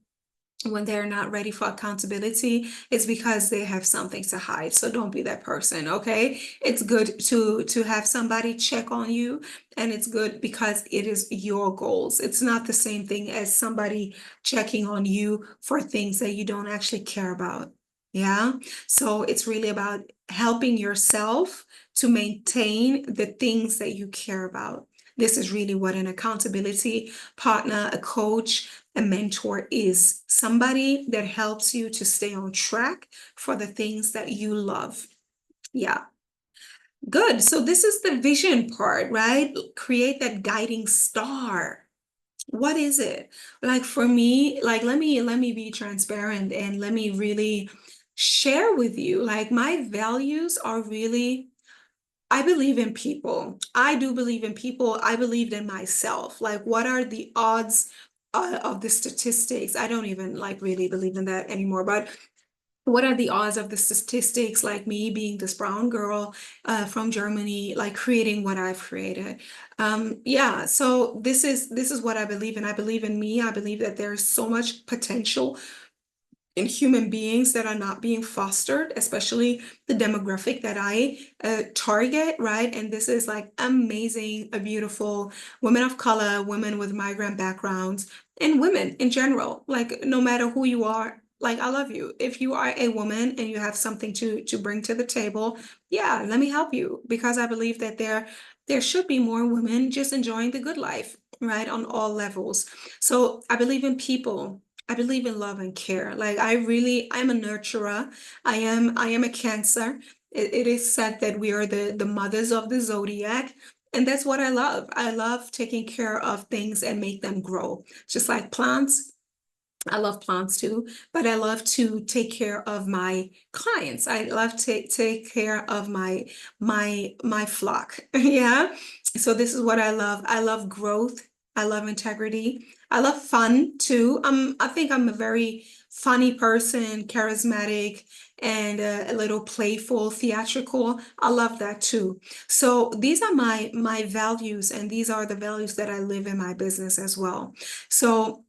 when they're not ready for accountability, it's because they have something to hide. So don't be that person, okay? It's good to have somebody check on you, and it's good because it is your goals. It's not the same thing as somebody checking on you for things that you don't actually care about. Yeah. So it's really about helping yourself to maintain the things that you care about. This is really what an accountability partner, a coach, a mentor is: somebody that helps you to stay on track for the things that you love. Yeah, good. So this is the vision part, right? Create that guiding star. What is it? Like for me, like let me be transparent and let me really share with you. Like my values are really, I believe in people. I do believe in people. I believed in myself. Like, what are the odds of the statistics? I don't even like really believe in that anymore. But what are the odds of the statistics, like me being this brown girl from Germany, like creating what I've created? Yeah, so this is what I believe in. I believe in me. I believe that there's so much potential in human beings that are not being fostered, especially the demographic that I target, right? And this is like amazing, a beautiful women of color, women with migrant backgrounds, and women in general. Like no matter who you are, like I love you. If you are a woman and you have something to bring to the table, yeah, let me help you, because I believe that there should be more women just enjoying the good life, right? On all levels. So I believe in people. I believe in love and care. Like I'm a nurturer. I am a Cancer. It is said that we are the mothers of the zodiac. And that's what I love. I love taking care of things and make them grow. Just like plants, I love plants too, but I love to take care of my clients. I love to take care of my flock. Yeah. So this is what I love. I love growth. I love integrity. I love fun too. I think I'm a very funny person, charismatic, and a little playful, theatrical. I love that too. So these are my values, and these are the values that I live in my business as well. So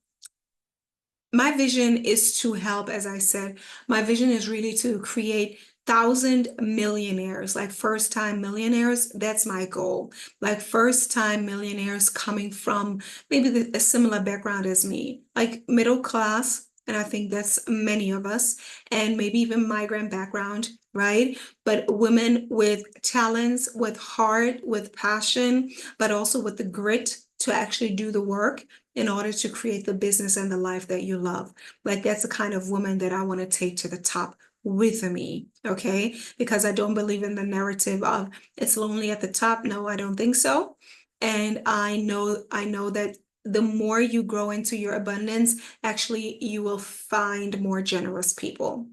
my vision is to help, as I said, my vision is really to create 1,000 millionaires, like first time millionaires. That's my goal. Like first time millionaires coming from maybe a similar background as me, like middle class. And I think that's many of us, and maybe even migrant background, right? But women with talents, with heart, with passion, but also with the grit to actually do the work in order to create the business and the life that you love. Like that's the kind of woman that I want to take to the top with me, okay? Because I don't believe in the narrative of it's lonely at the top. No, I don't think so. And I know that the more you grow into your abundance, actually you will find more generous people.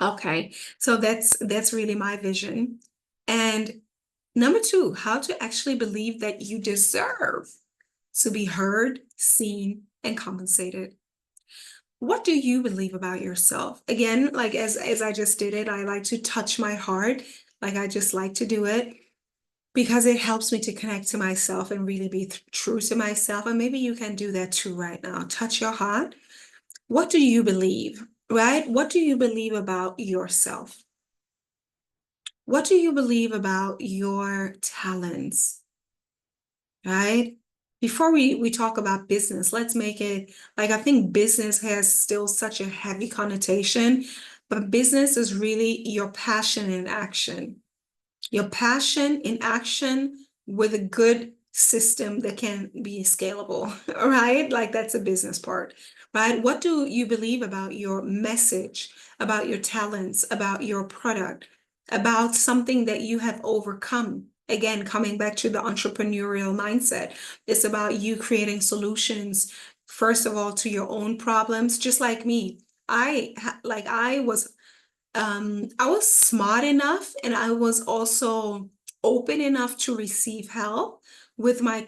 Okay. So that's really my vision. And number two, how to actually believe that you deserve to be heard, seen, and compensated. What do you believe about yourself? Again, like as I just did it, I like to touch my heart, like I just like to do it. because it helps me to connect to myself and really be true to myself. And maybe you can do that too right now. Touch your heart. What do you believe, right? What do you believe about yourself? What do you believe about your talents, right? Before we talk about business, let's make it like, I think business has still such a heavy connotation, but business is really your passion in action. Your passion in action with a good system that can be scalable, right? Like that's a business part, right? What do you believe about your message, about your talents, about your product, about something that you have overcome? Again, coming back to the entrepreneurial mindset, it's about you creating solutions, first of all, to your own problems, just like me. I was smart enough and I was also open enough to receive help with my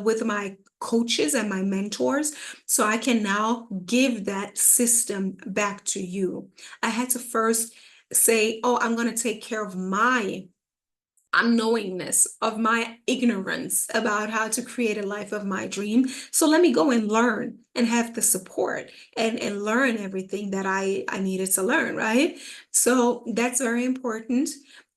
with my coaches and my mentors. So I can now give that system back to you. I had to first say, oh, I'm going to take care of my unknowingness, of my ignorance about how to create a life of my dream. So let me go and learn and have the support and learn everything that I needed to learn, right? So that's very important.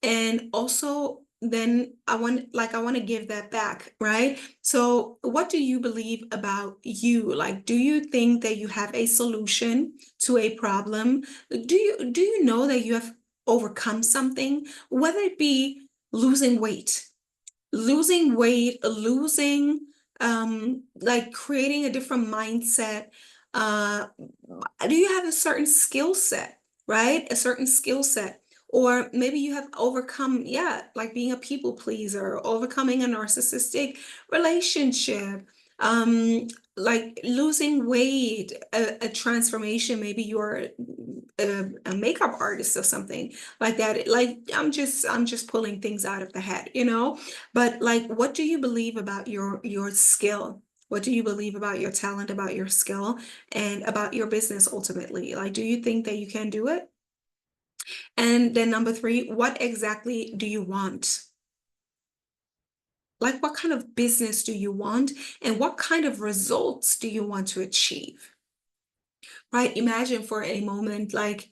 And also then I want to give that back, right? So what do you believe about you? Like, do you think that you have a solution to a problem? Do you know that you have overcome something, whether it be losing weight, like creating a different mindset. Uh, do you have a certain skill set, right? A certain skill set. Or maybe you have overcome, yeah, like being a people pleaser, overcoming a narcissistic relationship, um, like losing weight, a transformation. Maybe you're a makeup artist or something like that. Like I'm just pulling things out of the head, but like, what do you believe about your skill? What do you believe about your talent, about your skill, and about your business ultimately? Like, do you think that you can do it? And then number three, what exactly do you want? Like, what kind of business do you want, and what kind of results do you want to achieve? Right? Imagine for a moment, like,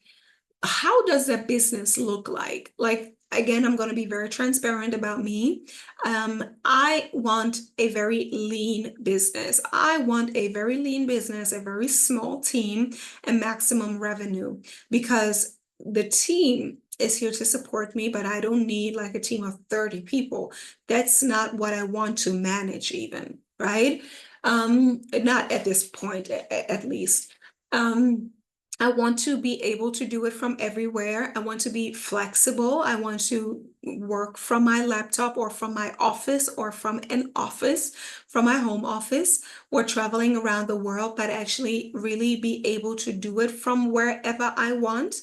how does that business look like? Like, again, I'm going to be very transparent about me. I want a very lean business. I want a very lean business, a very small team, and maximum revenue, because the team is here to support me, but I don't need like a team of 30 people. That's not what I want to manage even, right? Not at this point, at least. Um, I want to be able to do it from everywhere. I want to be flexible. I want to work from my laptop or from my office or from an office, from my home office, or traveling around the world, but actually really be able to do it from wherever I want.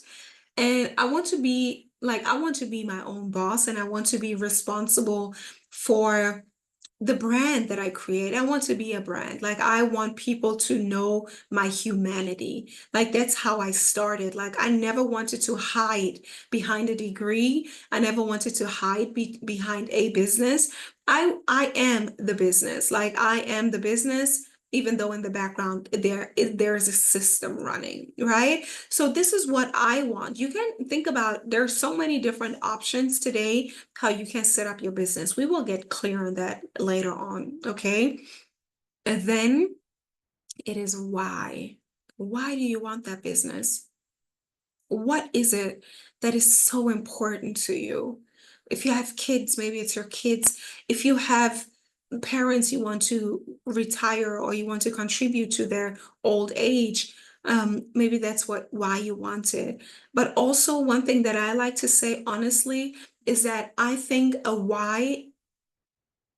And I want to be my own boss, and I want to be responsible for the brand that I create. I want to be a brand. Like, I want people to know my humanity. Like, that's how I started. Like, I never wanted to hide behind a degree. I never wanted to hide behind a business. I am the business. Like, I am the business, even though in the background there's a system running, right? So this is what I want. You can think about, there's so many different options today how you can set up your business. We will get clear on that later on, okay? And then it is why. Why do you want that business? What is it that is so important to you? If you have kids, maybe it's your kids. If you have parents, you want to retire or you want to contribute to their old age, maybe that's why you want it. But also, one thing that I like to say honestly is that I think a why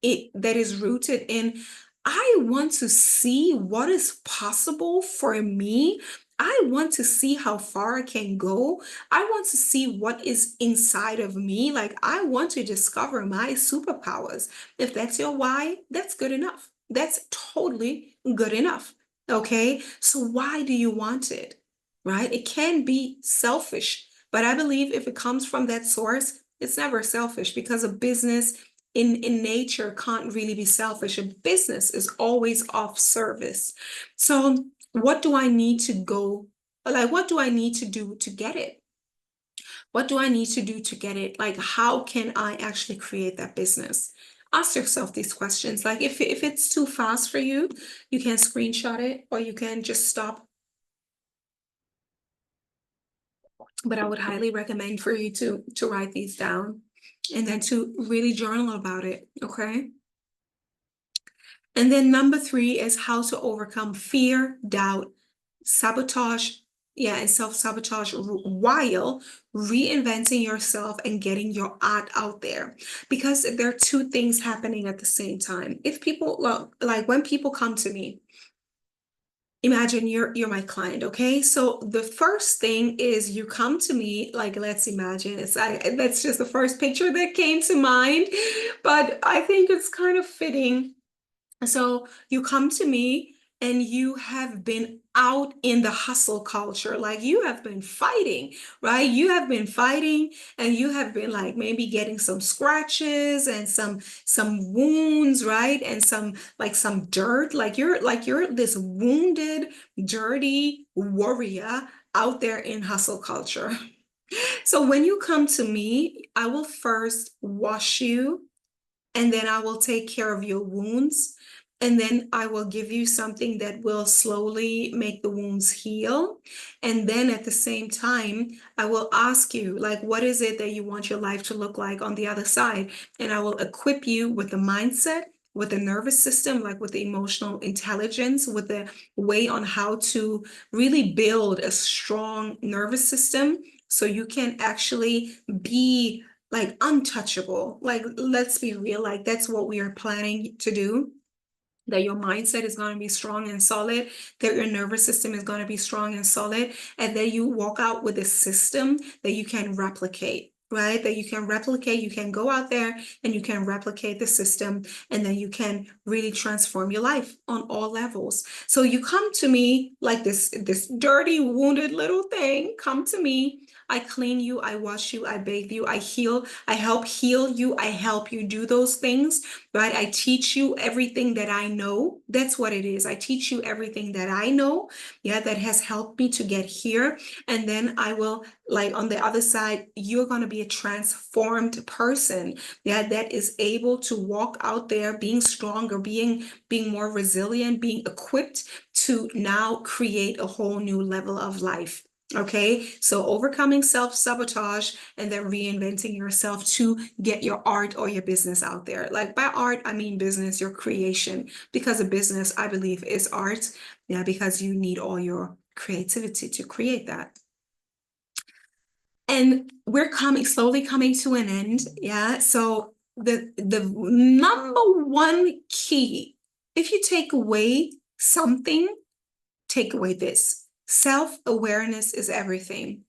that is rooted in, I want to see what is possible for me. I want to see how far I can go. I want to see what is inside of me. Like, I want to discover my superpowers. If that's your why, that's good enough. That's totally good enough. Okay. So why do you want it? Right? It can be selfish, but I believe if it comes from that source, it's never selfish, because a business in nature can't really be selfish. A business is always off service. So what do I need to go, like, what do I need to do to get it? What do I need to do to get it? Like, how can I actually create that business? Ask yourself these questions. Like, if it's too fast for you, you can screenshot it or you can just stop. But I would highly recommend for you to write these down and then to really journal about it. Okay. And then number 3 is how to overcome fear, doubt, sabotage, and self-sabotage while reinventing yourself and getting your art out there. Because there are 2 things happening at the same time. If people, well, like when people come to me, imagine you're my client, okay? So the first thing is you come to me, like, let's imagine that's just the first picture that came to mind, but I think it's kind of fitting. So you come to me and you have been out in the hustle culture, like you have been fighting, right? You have been fighting and you have been like maybe getting some scratches and some wounds, right? And some dirt, like you're this wounded, dirty warrior out there in hustle culture. So when you come to me, I will first wash you and then I will take care of your wounds. And then I will give you something that will slowly make the wounds heal. And then at the same time, I will ask you, like, what is it that you want your life to look like on the other side? And I will equip you with the mindset, with the nervous system, like with the emotional intelligence, with the way on how to really build a strong nervous system so you can actually be like untouchable. Like, let's be real, like that's what we are planning to do. That your mindset is going to be strong and solid, that your nervous system is going to be strong and solid, and that you walk out with a system that you can replicate. Right? That you can replicate, you can go out there and you can replicate the system, and then you can really transform your life on all levels. So you come to me like this dirty, wounded little thing, come to me. I clean you, I wash you, I bathe you, I heal, I help heal you, I help you do those things, right? I teach you everything that I know. That's what it is. I teach you everything that I know, that has helped me to get here. And then I will, like, on the other side, you're going to be a transformed person, that is able to walk out there being stronger, being more resilient, being equipped to now create a whole new level of life. Okay, so overcoming self-sabotage and then reinventing yourself to get your art or your business out there. Like, by art, I mean business, your creation, because a business, I believe, is art. Because you need all your creativity to create that. And we're slowly coming to an end. So the number one key, if you take away something, take away this: self-awareness is everything,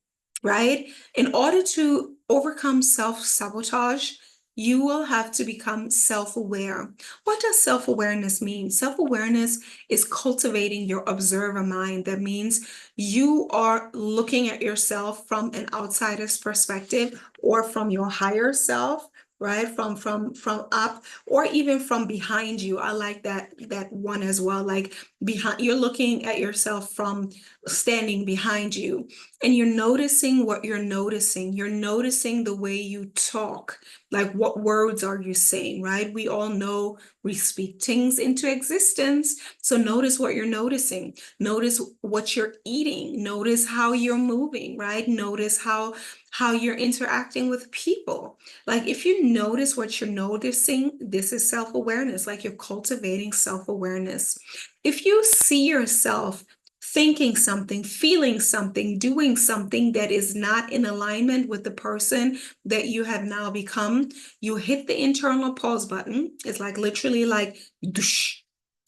right? In order to overcome self-sabotage, you will have to become self-aware. What does self-awareness mean? Self-awareness is cultivating your observer mind. That means you are looking at yourself from an outsider's perspective or from your higher self, right? From up, or even from behind you. I like that one as well. Like, behind, you're looking at yourself from standing behind you, and you're noticing what you're noticing. You're noticing the way you talk. Like, what words are you saying, right? We all know we speak things into existence. So notice what you're noticing. Notice what you're eating. Notice how you're moving, right? Notice how you're interacting with people. Like, if you notice what you're noticing, this is self-awareness. Like, you're cultivating self-awareness. If you see yourself thinking something, feeling something, doing something that is not in alignment with the person that you have now become, you hit the internal pause button. It's like literally like,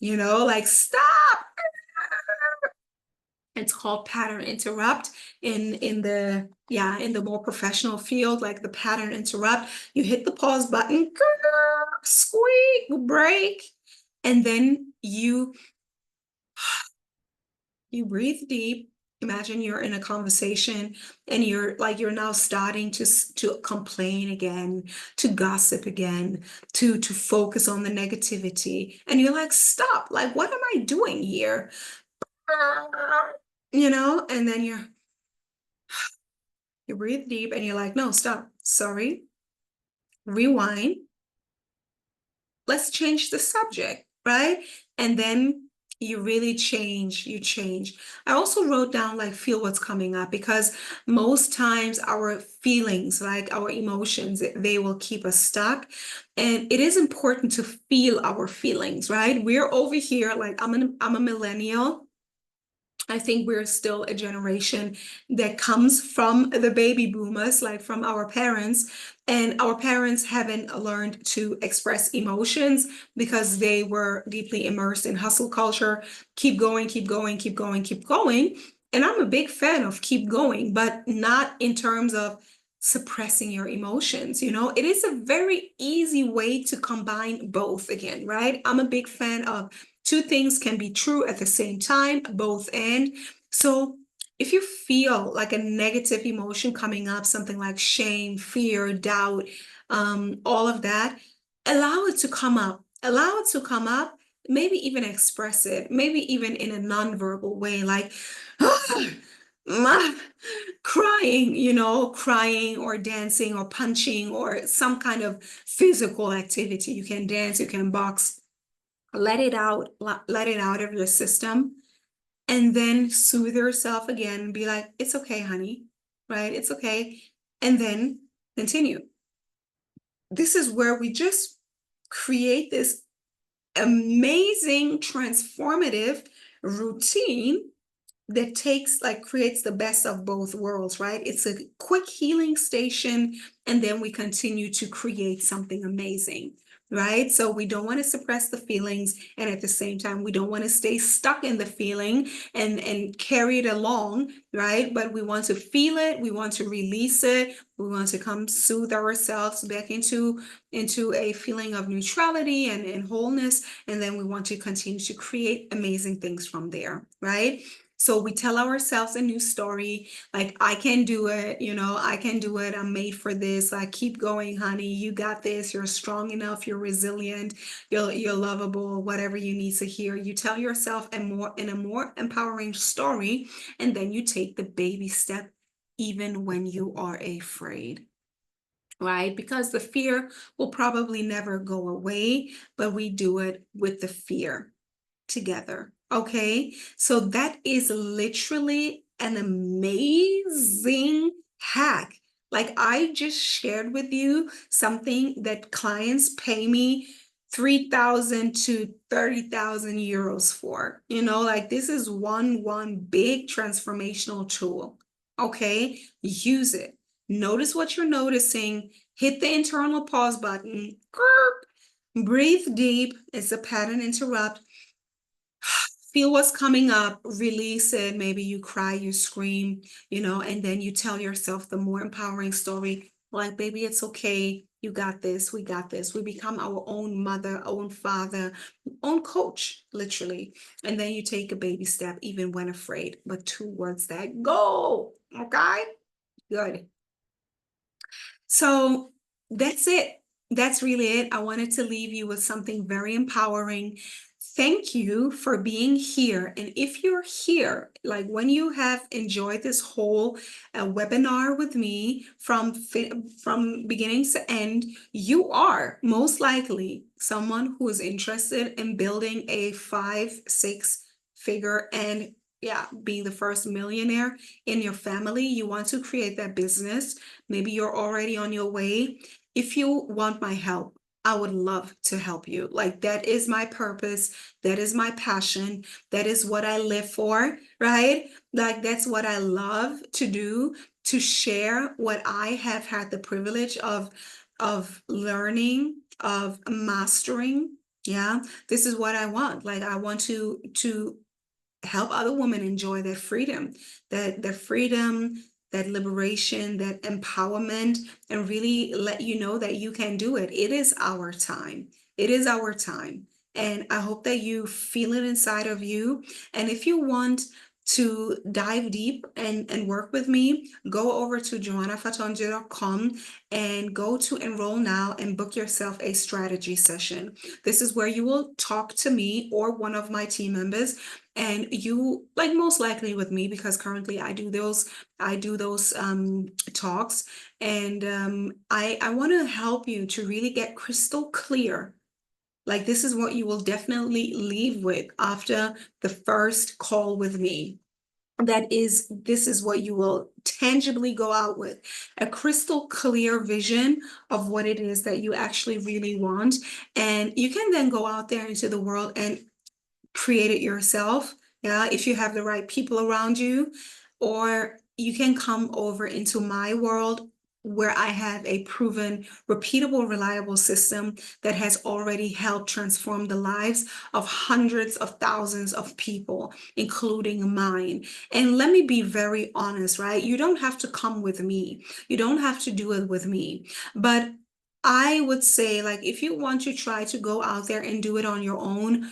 like, stop. It's called pattern interrupt in the more professional field, like the pattern interrupt. You hit the pause button, squeak, break, and then you breathe deep Imagine you're in a conversation and you're now starting to complain again, to gossip again, to focus on the negativity. And you're like, stop, like, what am I doing here? And then you breathe deep and you're like, no, stop. Sorry. Rewind. Let's change the subject, right? And then you really you change. I also wrote down like feel what's coming up, because most times our feelings, like our emotions, they will keep us stuck. And it is important to feel our feelings, right? We're over here, like I'm a millennial. I think we're still a generation that comes from the baby boomers, like from our parents. And our parents haven't learned to express emotions because they were deeply immersed in hustle culture. Keep going, keep going, keep going, keep going. And I'm a big fan of keep going, but not in terms of suppressing your emotions. It is a very easy way to combine both again, right? I'm a big fan of two things can be true at the same time, both and. So if you feel like a negative emotion coming up, something like shame, fear, doubt, all of that, allow it to come up. Allow it to come up, maybe even express it, maybe even in a nonverbal way, like crying, crying or dancing or punching or some kind of physical activity. You can dance, you can box, let it out, let it out of your system, and then soothe yourself again and be like, it's okay, honey, right? It's okay. And then continue. This is where we just create this amazing, transformative routine that creates the best of both worlds, right? It's a quick healing station, and then we continue to create something amazing, right? So we don't want to suppress the feelings, and at the same time, we don't want to stay stuck in the feeling and carry it along, right? But we want to feel it, we want to release it, we want to come soothe ourselves back into a feeling of neutrality and wholeness, and then we want to continue to create amazing things from there, right? So we tell ourselves a new story, like, I can do it, I can do it. I'm made for this. Like, keep going, honey. You got this. You're strong enough. You're resilient. You're lovable, whatever you need to hear. You tell yourself in a more empowering story, and then you take the baby step even when you are afraid. Right? Because the fear will probably never go away, but we do it with the fear together. Okay. So that is literally an amazing hack. Like, I just shared with you something that clients pay me 3,000 to 30,000 euros for. Like, this is one big transformational tool. Okay. Use it. Notice what you're noticing. Hit the internal pause button. Breathe deep. It's a pattern interrupt. Feel what's coming up, release it. Maybe you cry, you scream, and then you tell yourself the more empowering story, like, baby, it's okay. You got this. We got this. We become our own mother, own father, own coach, literally. And then you take a baby step, even when afraid, but towards that goal. Okay? Good. So that's it. That's really it. I wanted to leave you with something very empowering. Thank you for being here. And if you're here, like when you have enjoyed this whole webinar with me from beginning to end, you are most likely someone who is interested in building a 5-6 figure and being the first millionaire in your family. You want to create that business. Maybe you're already on your way. If you want my help, I would love to help you. Like, that is my purpose. That is my passion. That is what I live for, right? Like, that's what I love to do, to share what I have had the privilege of learning, of mastering. Yeah, this is what I want. Like, I want to help other women enjoy their freedom, that freedom, that liberation, that empowerment, and really let you know that you can do it. It is our time. It is our time. And I hope that you feel it inside of you. And if you want to dive deep and work with me, go over to joanafatondji.com and go to enroll now and book yourself a strategy session. This is where you will talk to me or one of my team members, and you, like most likely with me, because currently I do those talks, and I want to help you to really get crystal clear. Like, this is what you will definitely leave with after the first call with me. This is what you will tangibly go out with: a crystal clear vision of what it is that you actually really want. And you can then go out there into the world and create it yourself. Yeah, if you have the right people around you, or you can come over into my world where I have a proven, repeatable, reliable system that has already helped transform the lives of hundreds of thousands of people, including mine. And let me be very honest, right? You don't have to come with me. You don't have to do it with me. But I would say, like, if you want to try to go out there and do it on your own,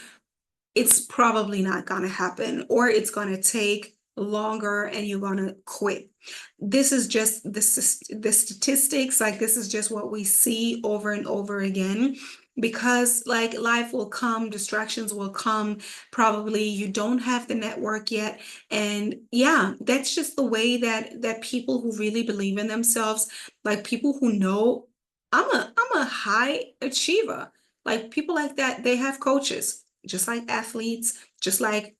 it's probably not going to happen, or it's going to take longer and you're going to quit. This is just the statistics. Like, this is just what we see over and over again, because like life will come, distractions will come. Probably you don't have the network yet. And yeah, that's just the way that people who really believe in themselves, like people who know I'm a high achiever, like people like that, they have coaches, just like athletes, just like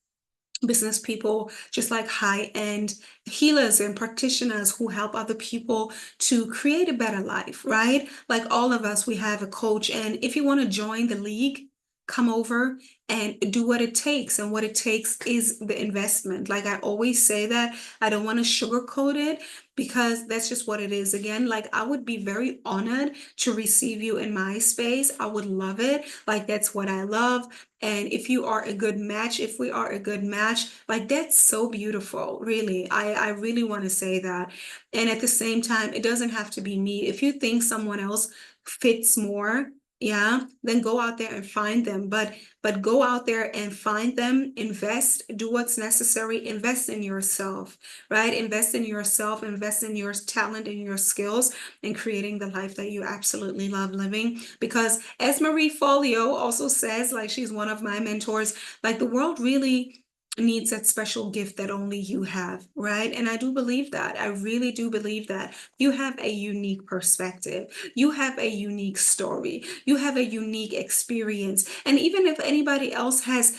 business people, just like high-end healers and practitioners who help other people to create a better life, right? Like all of us, we have a coach. And if you want to join the league, come over and do what it takes. And what it takes is the investment. Like I always say that I don't want to sugarcoat it, because that's just what it is. Again, like I would be very honored to receive you in my space. I would love it. Like that's what I love. And if you are a good match, if we are a good match, like that's so beautiful, really. I really want to say that. And at the same time, it doesn't have to be me. If you think someone else fits more, yeah, then go out there and find them. But go out there and find them, invest, do what's necessary, invest in yourself, right? Invest in yourself, invest in your talent and your skills, and creating the life that you absolutely love living. Because as Marie Folio also says, like she's one of my mentors, like the world really needs that special gift that only you have, right? And I do believe that. I really do believe that. You have a unique perspective. You have a unique story. You have a unique experience. And even if anybody else has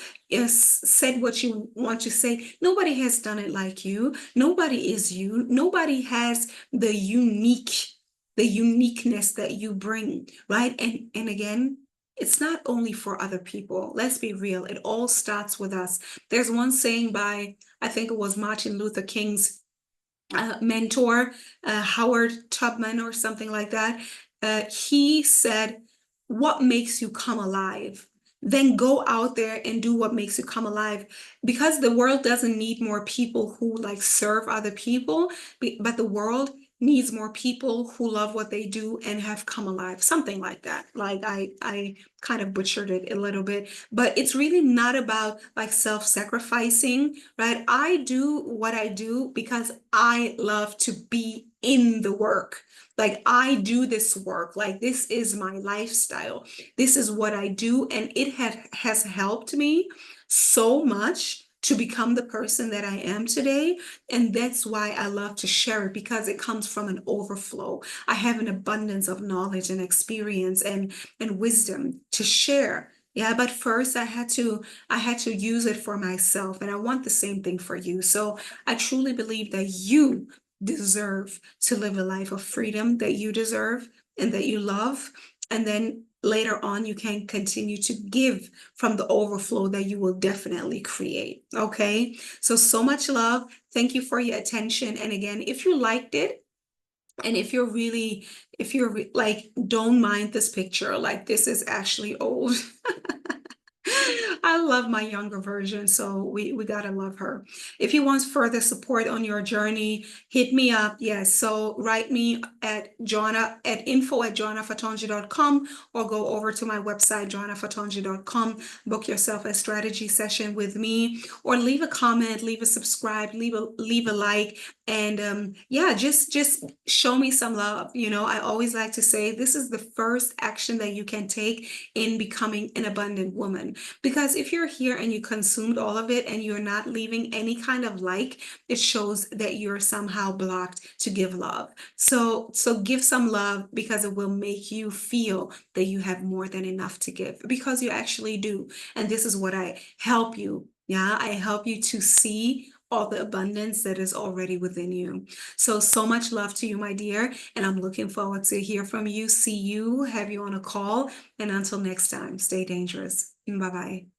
said what you want to say, nobody has done it like you. Nobody is you. Nobody has the uniqueness that you bring, right? And again, it's not only for other people. Let's be real. It all starts with us. There's one saying by, I think it was Martin Luther King's mentor, Howard Tubman or something like that. He said, what makes you come alive? Then go out there and do what makes you come alive, because the world doesn't need more people who like serve other people, but the world needs more people who love what they do and have come alive, something like that. Like I kind of butchered it a little bit, but it's really not about like self-sacrificing, right? I do what I do because I love to be in the work. Like I do this work, like this is my lifestyle. This is what I do, and it has helped me so much to become the person that I am today. And that's why I love to share it, because it comes from an overflow. I have an abundance of knowledge and experience and wisdom to share. Yeah, but first I had to use it for myself, and I want the same thing for you. So I truly believe that you deserve to live a life of freedom that you deserve and that you love. And then later on, you can continue to give from the overflow that you will definitely create. Okay. So much love. Thank you for your attention. And again, if you liked it, and if you're like, don't mind this picture, like this is actually old. I love my younger version, so we gotta love her. If you want further support on your journey, hit me up. Yes, so write me at info@joanafatondji.com, or go over to my website, joanafatondji.com. Book yourself a strategy session with me, or leave a comment, leave a subscribe, leave a like, and yeah, just show me some love. I always like to say this is the first action that you can take in becoming an abundant woman. Because if you're here and you consumed all of it and you're not leaving any kind of like, it shows that you're somehow blocked to give love. So give some love, because it will make you feel that you have more than enough to give, because you actually do. And this is what I help you. Yeah, I help you to see all the abundance that is already within you. So much love to you, my dear. And I'm looking forward to hear from you, see you, have you on a call. And until next time, stay dangerous. Bye bye.